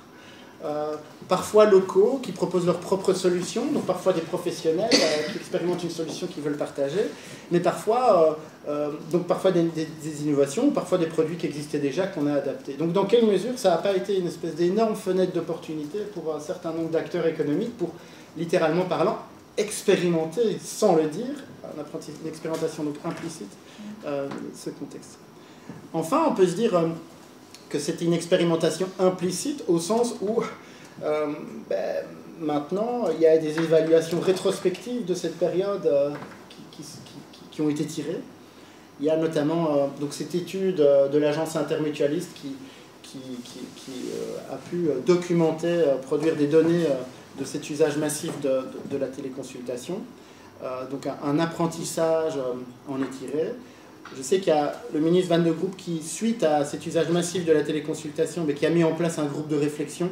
parfois locaux, qui proposent leurs propres solutions, donc parfois des professionnels qui expérimentent une solution qu'ils veulent partager, mais parfois, des innovations, parfois des produits qui existaient déjà, qu'on a adaptés. Donc dans quelle mesure ça n'a pas été une espèce d'énorme fenêtre d'opportunité pour un certain nombre d'acteurs économiques pour, littéralement parlant, expérimenter, sans le dire, une expérimentation donc implicite, ce contexte. Enfin, on peut se dire que c'est une expérimentation implicite au sens où maintenant il y a des évaluations rétrospectives de cette période qui ont été tirées. Il y a notamment donc cette étude de l'agence intermutualiste qui a pu documenter, produire des données de cet usage massif de la téléconsultation. Donc un apprentissage en est tiré. Je sais qu'il y a le ministre Van de Groep qui, suite à cet usage massif de la téléconsultation, mais qui a mis en place un groupe de réflexion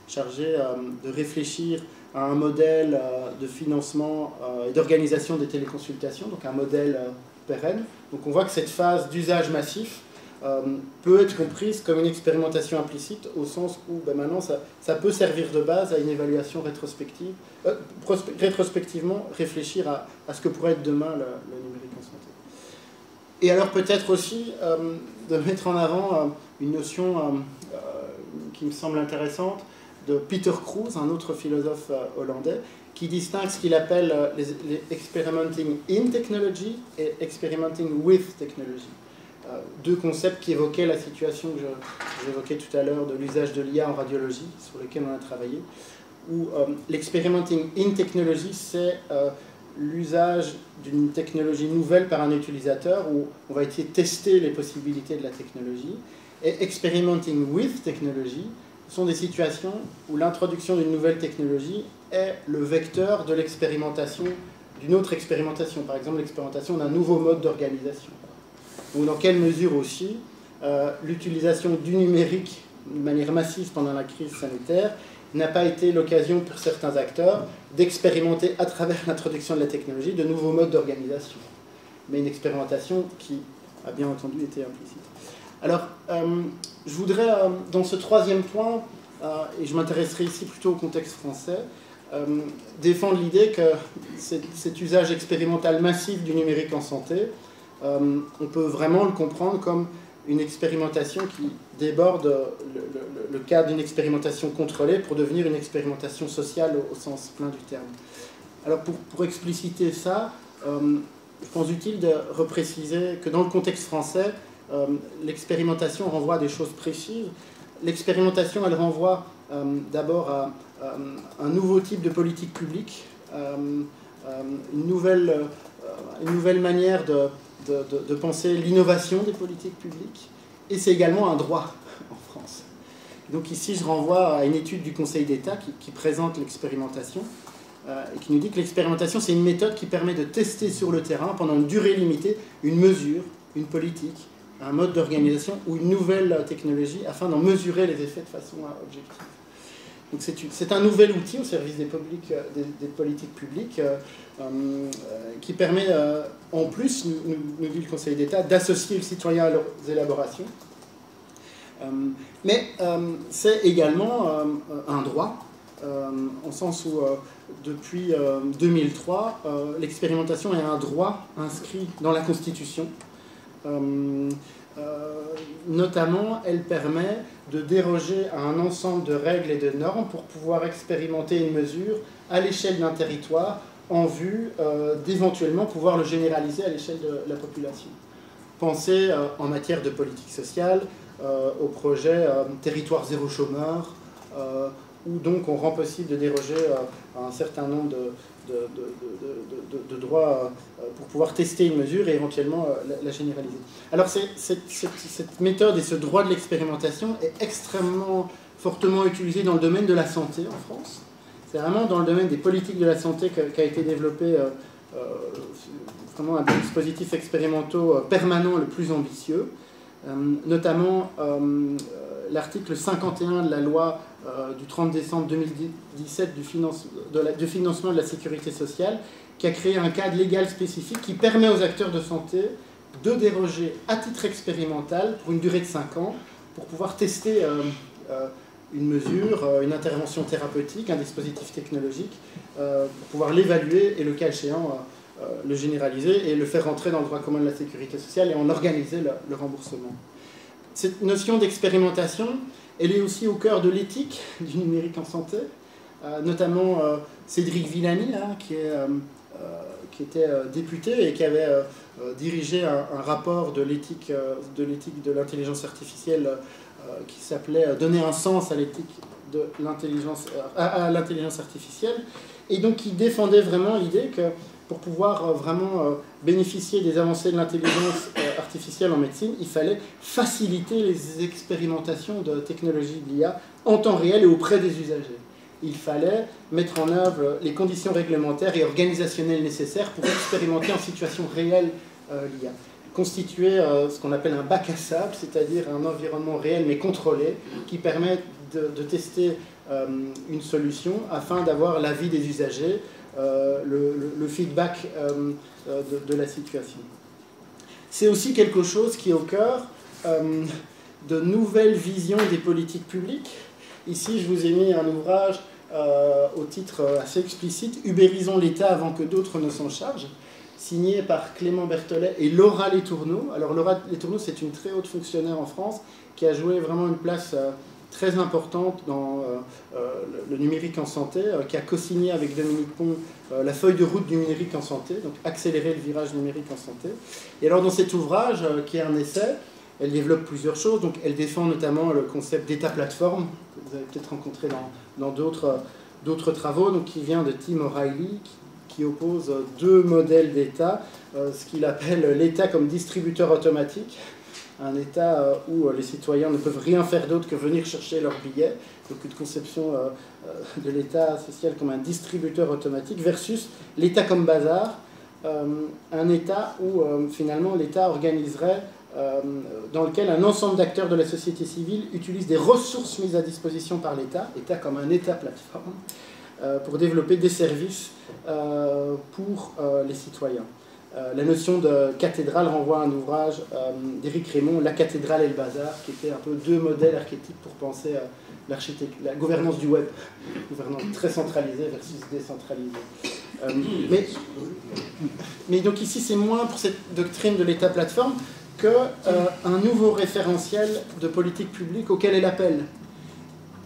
chargé de réfléchir à un modèle de financement et d'organisation des téléconsultations, donc un modèle pérenne. Donc on voit que cette phase d'usage massif peut être comprise comme une expérimentation implicite, au sens où maintenant ça peut servir de base à une évaluation rétrospective, rétrospectivement réfléchir à ce que pourrait être demain le numérique en santé. Et alors peut-être aussi de mettre en avant une notion qui me semble intéressante de Peter Kruse, un autre philosophe hollandais, qui distingue ce qu'il appelle les experimenting in technology et experimenting with technology. Deux concepts qui évoquaient la situation que j'évoquais tout à l'heure de l'usage de l'IA en radiologie, sur lequel on a travaillé, où l'experimenting in technology, c'est l'usage d'une technologie nouvelle par un utilisateur, où on va essayer de tester les possibilités de la technologie. Et experimenting with technology sont des situations où l'introduction d'une nouvelle technologie est le vecteur de l'expérimentation d'une autre expérimentation, par exemple l'expérimentation d'un nouveau mode d'organisation. Ou dans quelle mesure aussi l'utilisation du numérique de manière massive pendant la crise sanitaire n'a pas été l'occasion pour certains acteurs d'expérimenter à travers l'introduction de la technologie de nouveaux modes d'organisation. Mais une expérimentation qui a bien entendu été implicite. Alors, je voudrais, dans ce troisième point, et je m'intéresserai ici plutôt au contexte français, défendre l'idée que cet usage expérimental massif du numérique en santé, on peut vraiment le comprendre comme une expérimentation qui déborde le cadre d'une expérimentation contrôlée pour devenir une expérimentation sociale au sens plein du terme. Alors pour expliciter ça, je pense utile de repréciser que dans le contexte français, l'expérimentation renvoie à des choses précises. L'expérimentation, elle renvoie d'abord à un nouveau type de politique publique, une nouvelle manière de penser l'innovation des politiques publiques, et c'est également un droit en France. Donc ici, je renvoie à une étude du Conseil d'État qui présente l'expérimentation, et qui nous dit que l'expérimentation, c'est une méthode qui permet de tester sur le terrain, pendant une durée limitée, une mesure, une politique, un mode d'organisation ou une nouvelle technologie, afin d'en mesurer les effets de façon objective. Donc c'est un nouvel outil au service des politiques publiques qui permet, en plus, nous dit le Conseil d'État, d'associer le citoyen à leurs élaborations. Mais c'est également un droit, en sens où, depuis 2003, l'expérimentation est un droit inscrit dans la Constitution. Notamment, elle permet de déroger à un ensemble de règles et de normes pour pouvoir expérimenter une mesure à l'échelle d'un territoire en vue d'éventuellement pouvoir le généraliser à l'échelle de la population. Pensez en matière de politique sociale au projet Territoire zéro chômeur, où donc on rend possible de déroger à un certain nombre de droits pour pouvoir tester une mesure et éventuellement la généraliser. Alors cette méthode et ce droit de l'expérimentation est extrêmement fortement utilisé dans le domaine de la santé en France. C'est vraiment dans le domaine des politiques de la santé qu'a été développé vraiment un des dispositifs expérimentaux permanents le plus ambitieux, notamment l'article 51 de la loi du 30 décembre 2017 du financement de la sécurité sociale, qui a créé un cadre légal spécifique qui permet aux acteurs de santé de déroger à titre expérimental pour une durée de 5 ans pour pouvoir tester une mesure, une intervention thérapeutique, un dispositif technologique, pour pouvoir l'évaluer et, le cas échéant, le généraliser et le faire rentrer dans le droit commun de la sécurité sociale et en organiser le remboursement. Cette notion d'expérimentation, elle est aussi au cœur de l'éthique du numérique en santé, notamment Cédric Villani, hein, qui était député et qui avait dirigé un rapport de l'éthique de l'intelligence artificielle qui s'appelait « Donner un sens à l'éthique de l'intelligence artificielle », et donc qui défendait vraiment l'idée que pour pouvoir vraiment bénéficier des avancées de l'intelligence artificielle en médecine, il fallait faciliter les expérimentations de technologies de l'IA en temps réel et auprès des usagers. Il fallait mettre en œuvre les conditions réglementaires et organisationnelles nécessaires pour expérimenter en situation réelle l'IA. Constituer ce qu'on appelle un bac à sable, c'est-à-dire un environnement réel mais contrôlé, qui permet de tester une solution afin d'avoir l'avis des usagers, le feedback de la situation. C'est aussi quelque chose qui est au cœur de nouvelles visions des politiques publiques. Ici, je vous ai mis un ouvrage au titre assez explicite, « Ubérisons l'État avant que d'autres ne s'en chargent », signé par Clément Berthollet et Laura Letourneau. Alors Laura Letourneau, c'est une très haute fonctionnaire en France qui a joué vraiment une place très importante dans le numérique en santé, qui a co-signé avec Dominique Pont la feuille de route du numérique en santé, donc accélérer le virage numérique en santé. Et alors dans cet ouvrage, qui est un essai, elle développe plusieurs choses. Donc elle défend notamment le concept d'État-plateforme, que vous avez peut-être rencontré dans d'autres travaux, donc qui vient de Tim O'Reilly, qui oppose deux modèles d'État, ce qu'il appelle l'État comme distributeur automatique, un État où les citoyens ne peuvent rien faire d'autre que venir chercher leurs billets, donc une conception de l'État social comme un distributeur automatique, versus l'État comme bazar, un État où finalement l'État organiserait, dans lequel un ensemble d'acteurs de la société civile utilisent des ressources mises à disposition par l'État, État comme un État-plateforme, pour développer des services pour les citoyens. La notion de cathédrale renvoie à un ouvrage d'Éric Raymond, La cathédrale et le bazar, qui était un peu deux modèles archétypes pour penser la gouvernance du web, gouvernance très centralisée versus décentralisée. Mais donc ici, c'est moins pour cette doctrine de l'État-plateforme qu'un nouveau référentiel de politique publique auquel elle appelle.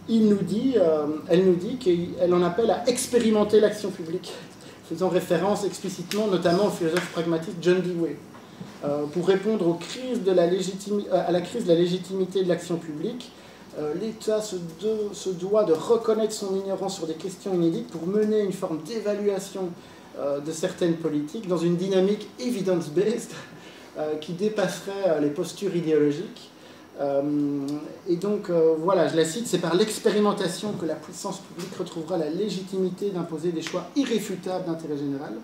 Elle nous dit qu'elle en appelle à expérimenter l'action publique, faisant référence explicitement notamment au philosophe pragmatique John Dewey, pour répondre à la crise de la légitimité de l'action publique. l'État se doit de reconnaître son ignorance sur des questions inédites pour mener une forme d'évaluation de certaines politiques dans une dynamique evidence-based qui dépasserait les postures idéologiques. Et donc, voilà, je la cite, c'est par l'expérimentation que la puissance publique retrouvera la légitimité d'imposer des choix irréfutables d'intérêt général,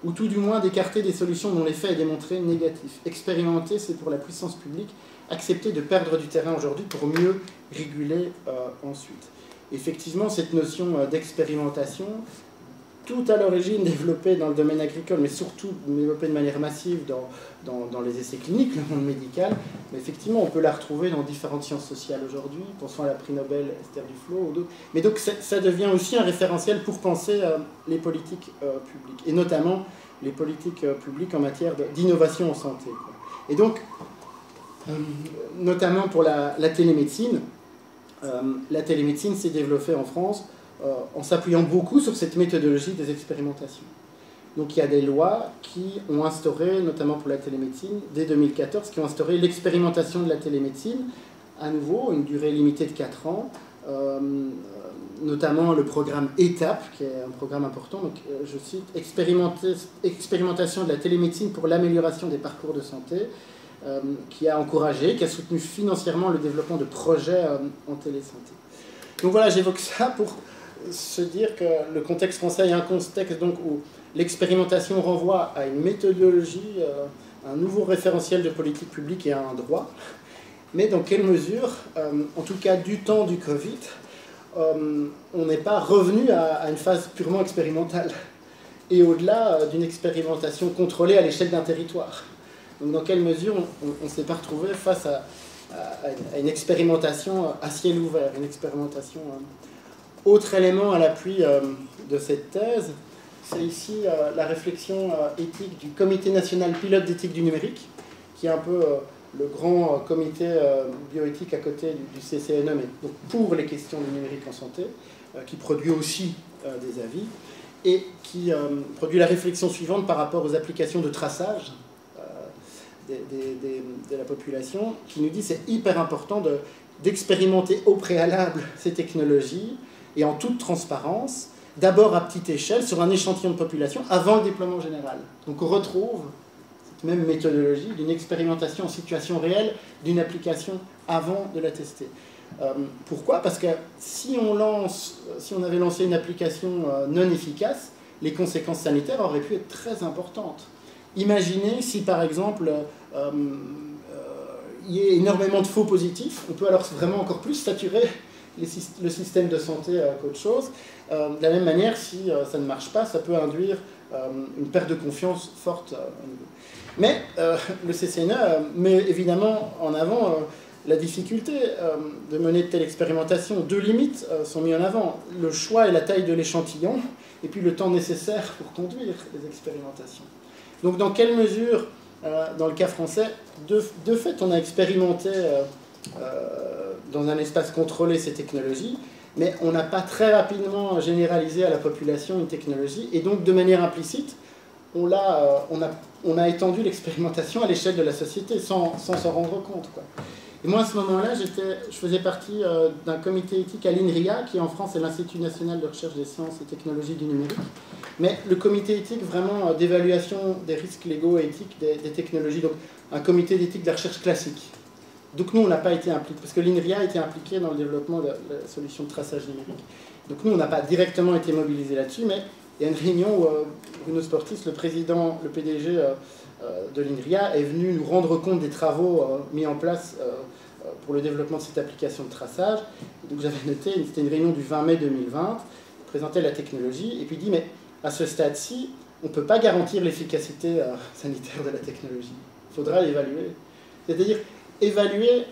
ou tout du moins d'écarter des solutions dont l'effet est démontré négatif. Expérimenter, c'est pour la puissance publique accepter de perdre du terrain aujourd'hui pour mieux réguler ensuite. Effectivement, cette notion d'expérimentation, tout à l'origine développée dans le domaine agricole, mais surtout développée de manière massive dans les essais cliniques, le monde médical, mais effectivement, on peut la retrouver dans différentes sciences sociales aujourd'hui, pensons à la prix Nobel Esther Duflo ou d'autres. Mais donc, ça devient aussi un référentiel pour penser les politiques publiques, et notamment les politiques publiques en matière d'innovation en santé, quoi. Et donc, notamment pour la télémédecine, s'est développée en France en s'appuyant beaucoup sur cette méthodologie des expérimentations. Donc il y a des lois qui ont instauré, notamment pour la télémédecine, dès 2014, qui ont instauré l'expérimentation de la télémédecine, à nouveau, une durée limitée de 4 ans, notamment le programme ETAP, qui est un programme important, donc, je cite, expérimentation de la télémédecine pour l'amélioration des parcours de santé, qui a encouragé, qui a soutenu financièrement le développement de projets en télésanté. Donc voilà, j'évoque ça pour se dire que le contexte français est un contexte donc, où l'expérimentation renvoie à une méthodologie, un nouveau référentiel de politique publique et à un droit. Mais dans quelle mesure, en tout cas du temps du Covid, on n'est pas revenu à une phase purement expérimentale et au-delà d'une expérimentation contrôlée à l'échelle d'un territoire. Donc dans quelle mesure on ne s'est pas retrouvé face à une expérimentation à ciel ouvert, une expérimentation... Autre élément à l'appui de cette thèse, c'est ici la réflexion éthique du Comité national pilote d'éthique du numérique, qui est un peu le grand comité bioéthique à côté du CCNE, mais donc pour les questions du numérique en santé, qui produit aussi des avis, et qui produit la réflexion suivante par rapport aux applications de traçage de la population, qui nous dit que c'est hyper important d'expérimenter au préalable ces technologies, et en toute transparence, d'abord à petite échelle, sur un échantillon de population, avant le déploiement général. Donc on retrouve cette même méthodologie d'une expérimentation en situation réelle d'une application avant de la tester. Pourquoi ? Parce que si on avait lancé une application non efficace, les conséquences sanitaires auraient pu être très importantes. Imaginez si par exemple il y ait énormément de faux positifs, on peut alors vraiment encore plus saturer le système de santé qu'autre chose. De la même manière, si ça ne marche pas, ça peut induire une perte de confiance forte. Mais le CCNE met évidemment en avant la difficulté de mener de telles expérimentations. Deux limites sont mises en avant, le choix et la taille de l'échantillon, et puis le temps nécessaire pour conduire les expérimentations. Donc dans quelle mesure, dans le cas français, de fait on a expérimenté dans un espace contrôlé ces technologies, mais on n'a pas très rapidement généralisé à la population une technologie, et donc de manière implicite, on a étendu l'expérimentation à l'échelle de la société sans s'en rendre compte, quoi. Et moi à ce moment-là, je faisais partie d'un comité éthique à l'INRIA, qui en France est l'Institut national de recherche des sciences et technologies du numérique, mais le comité éthique vraiment d'évaluation des risques légaux et éthiques des technologies, donc un comité d'éthique de la recherche classique. Donc nous, on n'a pas été impliqués, parce que l'INRIA a été impliqué dans le développement de la solution de traçage numérique. Donc nous, on n'a pas directement été mobilisés là-dessus, mais il y a une réunion où Bruno Sportis, le PDG de l'INRIA, est venu nous rendre compte des travaux mis en place pour le développement de cette application de traçage. Et donc j'avais noté, c'était une réunion du 20 mai 2020, il présentait la technologie, et puis il dit, mais à ce stade-ci, on ne peut pas garantir l'efficacité sanitaire de la technologie. Il faudra l'évaluer. C'est-à-dire évaluer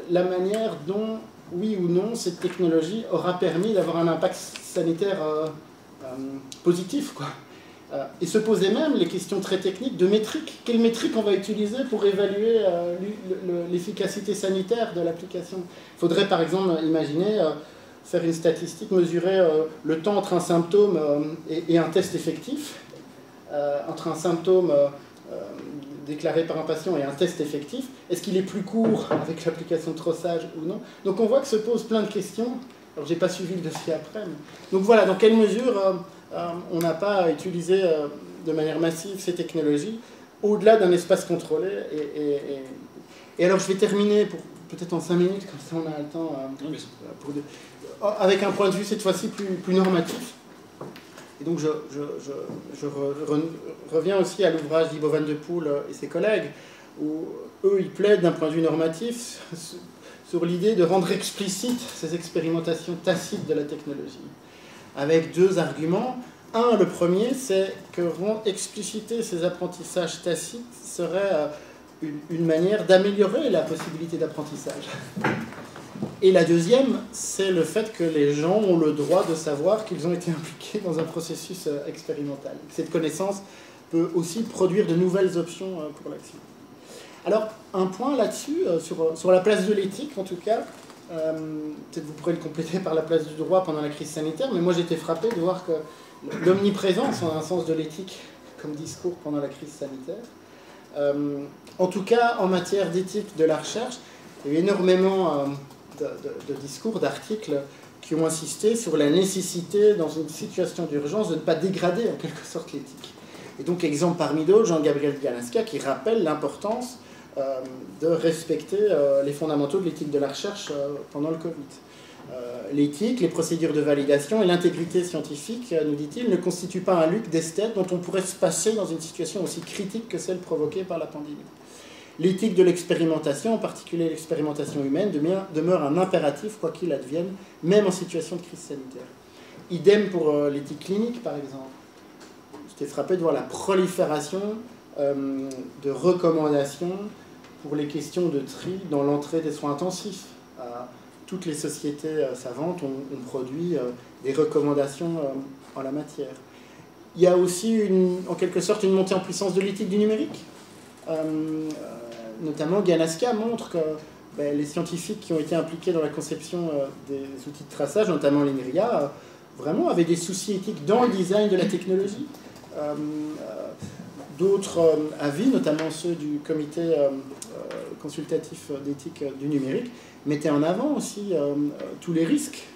la manière dont, oui ou non, cette technologie aura permis d'avoir un impact sanitaire positif, quoi. Et se poser même les questions très techniques de métriques. Quelle métrique on va utiliser pour évaluer l'efficacité sanitaire de l'application ? Il faudrait par exemple imaginer faire une statistique, mesurer le temps entre un symptôme et un test effectif, entre un symptôme déclaré par un patient et un test effectif, est-ce qu'il est plus court avec l'application de trossage ou non? Donc on voit que se posent plein de questions. Alors j'ai pas suivi le dossier après. Mais... Donc voilà, dans quelle mesure on n'a pas utilisé de manière massive ces technologies au-delà d'un espace contrôlé. Et alors je vais terminer peut-être en 5 minutes, comme ça on a le temps avec un point de vue cette fois-ci plus normatif. Et donc je reviens aussi à l'ouvrage d'Ivo van de Poel et ses collègues, où eux ils plaident d'un point de vue normatif sur l'idée de rendre explicites ces expérimentations tacites de la technologie, avec 2 arguments. Le premier, c'est que expliciter ces apprentissages tacites serait une manière d'améliorer la possibilité d'apprentissage. Et la deuxième, c'est le fait que les gens ont le droit de savoir qu'ils ont été impliqués dans un processus expérimental. Cette connaissance peut aussi produire de nouvelles options pour l'action. Alors, un point là-dessus, sur la place de l'éthique en tout cas, peut-être vous pourrez le compléter par la place du droit pendant la crise sanitaire, mais moi j'étais frappé de voir que l'omniprésence en un sens de l'éthique comme discours pendant la crise sanitaire, en tout cas en matière d'éthique de la recherche, il y a eu énormément de discours, d'articles qui ont insisté sur la nécessité, dans une situation d'urgence, de ne pas dégrader en quelque sorte l'éthique. Et donc, exemple parmi d'autres, Jean-Gabriel Ganaska qui rappelle l'importance de respecter les fondamentaux de l'éthique de la recherche pendant le Covid. L'éthique, les procédures de validation et l'intégrité scientifique, nous dit-il, ne constituent pas un luxe d'esthète dont on pourrait se passer dans une situation aussi critique que celle provoquée par la pandémie. L'éthique de l'expérimentation, en particulier l'expérimentation humaine, demeure un impératif, quoi qu'il advienne, même en situation de crise sanitaire. Idem pour l'éthique clinique, par exemple. J'étais frappé de voir la prolifération de recommandations pour les questions de tri dans l'entrée des soins intensifs. Toutes les sociétés savantes ont produit des recommandations en la matière. Il y a aussi, en quelque sorte, une montée en puissance de l'éthique du numérique. Notamment, Ganaska montre que les scientifiques qui ont été impliqués dans la conception des outils de traçage, notamment l'INRIA, vraiment avaient des soucis éthiques dans le design de la technologie. D'autres avis, notamment ceux du comité consultatif d'éthique du numérique, mettaient en avant aussi tous les risques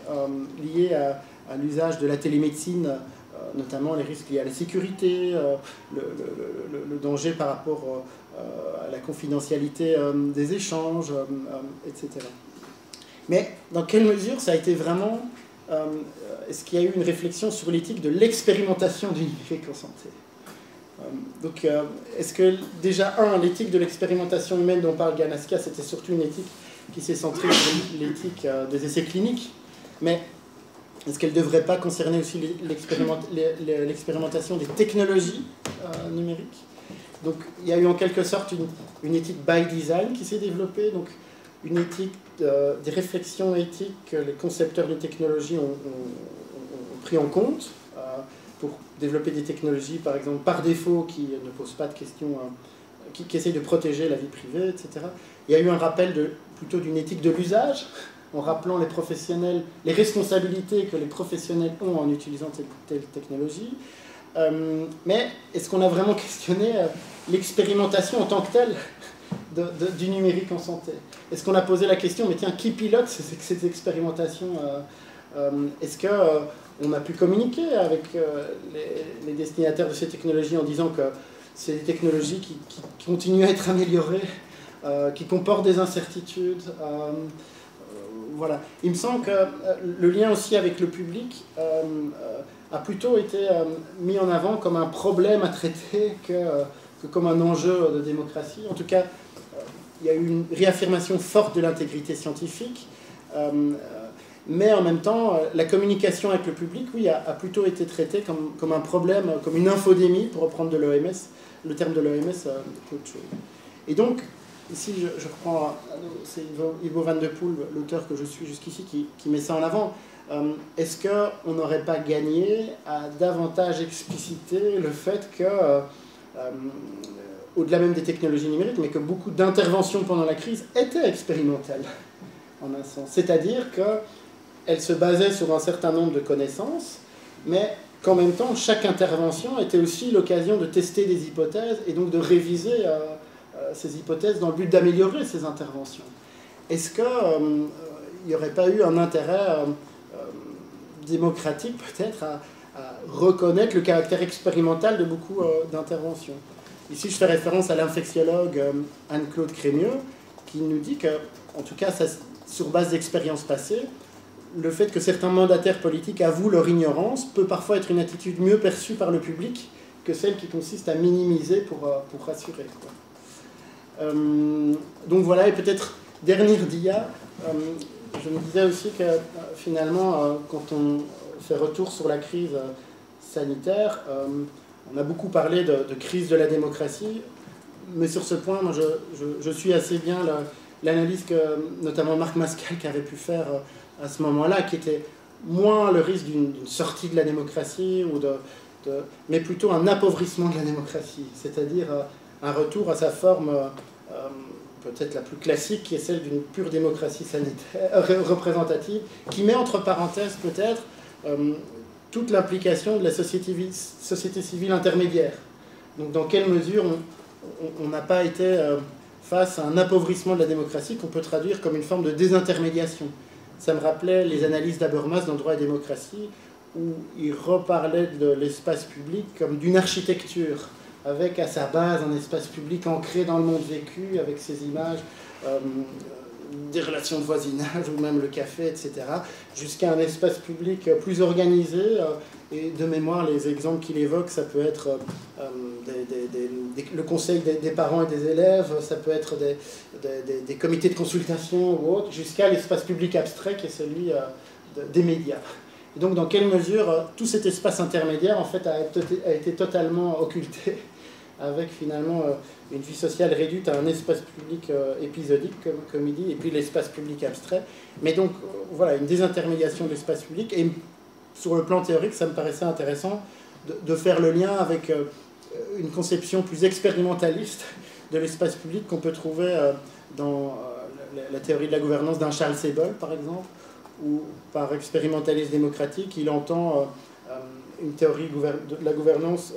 liés à l'usage de la télémédecine, notamment les risques liés à la sécurité, le danger par rapport à la confidentialité des échanges, etc. Mais dans quelle mesure ça a été vraiment... est-ce qu'il y a eu une réflexion sur l'éthique de l'expérimentation du numérique en santé? Donc, est-ce que déjà, l'éthique de l'expérimentation humaine dont parle Ganaska, c'était surtout une éthique qui s'est centrée sur l'éthique des essais cliniques, mais est-ce qu'elle ne devrait pas concerner aussi l'expérimentation des technologies numériques? Donc, il y a eu en quelque sorte une éthique by design qui s'est développée, donc une éthique, des réflexions éthiques que les concepteurs de technologies ont pris en compte pour développer des technologies, par exemple, par défaut, qui ne posent pas de questions, qui essayent de protéger la vie privée, etc. Il y a eu un rappel plutôt d'une éthique de l'usage, en rappelant les professionnels, les responsabilités que les professionnels ont en utilisant telle technologie. Mais est-ce qu'on a vraiment questionné l'expérimentation en tant que telle du numérique en santé? Est-ce qu'on a posé la question, mais tiens, qui pilote ces expérimentations? Est-ce qu'on a pu communiquer avec les destinataires de ces technologies en disant que c'est des technologies qui continuent à être améliorées, qui comportent des incertitudes? Voilà. Il me semble que le lien aussi avec le public a plutôt été mis en avant comme un problème à traiter que comme un enjeu de démocratie. En tout cas, il y a eu une réaffirmation forte de l'intégrité scientifique, mais en même temps, la communication avec le public, oui, a plutôt été traitée comme un problème, comme une infodémie, pour reprendre de l'OMS, le terme de l'OMS, autre chose. Et donc, ici, je reprends, c'est Ivo van de Poel, l'auteur que je suis jusqu'ici, qui met ça en avant. Est-ce qu'on n'aurait pas gagné à davantage expliciter le fait que, au-delà même des technologies numériques, mais que beaucoup d'interventions pendant la crise étaient expérimentales, en un sens. C'est-à-dire qu'elles se basaient sur un certain nombre de connaissances, mais qu'en même temps, chaque intervention était aussi l'occasion de tester des hypothèses et donc de réviser ces hypothèses dans le but d'améliorer ces interventions. Est-ce qu'il n'y aurait pas eu un intérêt démocratique peut-être à reconnaître le caractère expérimental de beaucoup d'interventions? Ici, je fais référence à l'infectiologue Anne-Claude Crémieux, qui nous dit que, en tout cas, sur base d'expériences passées, le fait que certains mandataires politiques avouent leur ignorance peut parfois être une attitude mieux perçue par le public que celle qui consiste à minimiser pour rassurer. Donc voilà, et peut-être dernière dia, je me disais aussi que finalement, quand on fait retour sur la crise sanitaire, on a beaucoup parlé de crise de la démocratie, mais sur ce point, moi, je suis assez bien l'analyse que notamment Marc Mascalque avait pu faire à ce moment-là, qui était moins le risque d'une sortie de la démocratie, mais plutôt un appauvrissement de la démocratie, c'est-à-dire un retour à sa forme peut-être la plus classique, qui est celle d'une pure démocratie sanitaire, représentative, qui met entre parenthèses peut-être toute l'implication de la société civile intermédiaire. Donc dans quelle mesure on n'a pas été face à un appauvrissement de la démocratie qu'on peut traduire comme une forme de désintermédiation. Ça me rappelait les analyses d'Habermas dans Droit et démocratie, où il reparlait de l'espace public comme d'une architecture, avec à sa base un espace public ancré dans le monde vécu, avec ses images des relations de voisinage, ou même le café, etc., jusqu'à un espace public plus organisé. Et de mémoire, les exemples qu'il évoque, ça peut être le conseil des parents et des élèves, ça peut être des comités de consultation ou autres, jusqu'à l'espace public abstrait qui est celui des médias. Et donc, dans quelle mesure tout cet espace intermédiaire, en fait, a été totalement occulté, avec finalement une vie sociale réduite à un espace public épisodique, comme il dit, et puis l'espace public abstrait. Mais donc, voilà, une désintermédiation de l'espace public. Et sur le plan théorique, ça me paraissait intéressant de faire le lien avec une conception plus expérimentaliste de l'espace public qu'on peut trouver dans la théorie de la gouvernance d'un Charles Sebel, par exemple, où par expérimentalisme démocratique, il entend une théorie de la gouvernance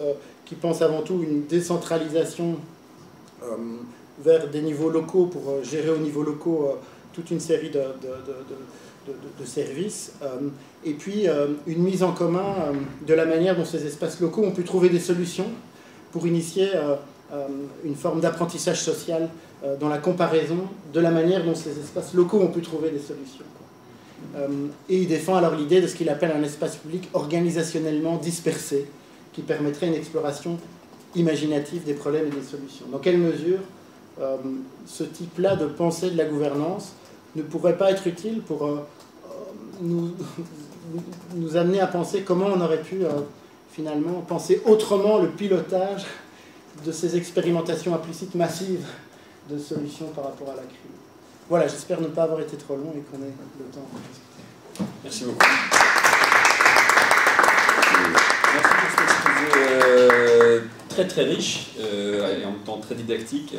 qui pense avant tout une décentralisation vers des niveaux locaux pour gérer au niveau locaux toute une série de services, et puis une mise en commun de la manière dont ces espaces locaux ont pu trouver des solutions pour initier une forme d'apprentissage social dans la comparaison de la manière dont ces espaces locaux ont pu trouver des solutions. Et il défend alors l'idée de ce qu'il appelle un espace public organisationnellement dispersé, qui permettrait une exploration imaginative des problèmes et des solutions. Dans quelle mesure ce type-là de pensée de la gouvernance ne pourrait pas être utile pour nous amener à penser comment on aurait pu finalement penser autrement le pilotage de ces expérimentations implicites massives de solutions par rapport à la crise. Voilà, j'espère ne pas avoir été trop long et qu'on ait le temps de discuter. Merci beaucoup. Merci pour cet exposé très très riche et en même temps très didactique.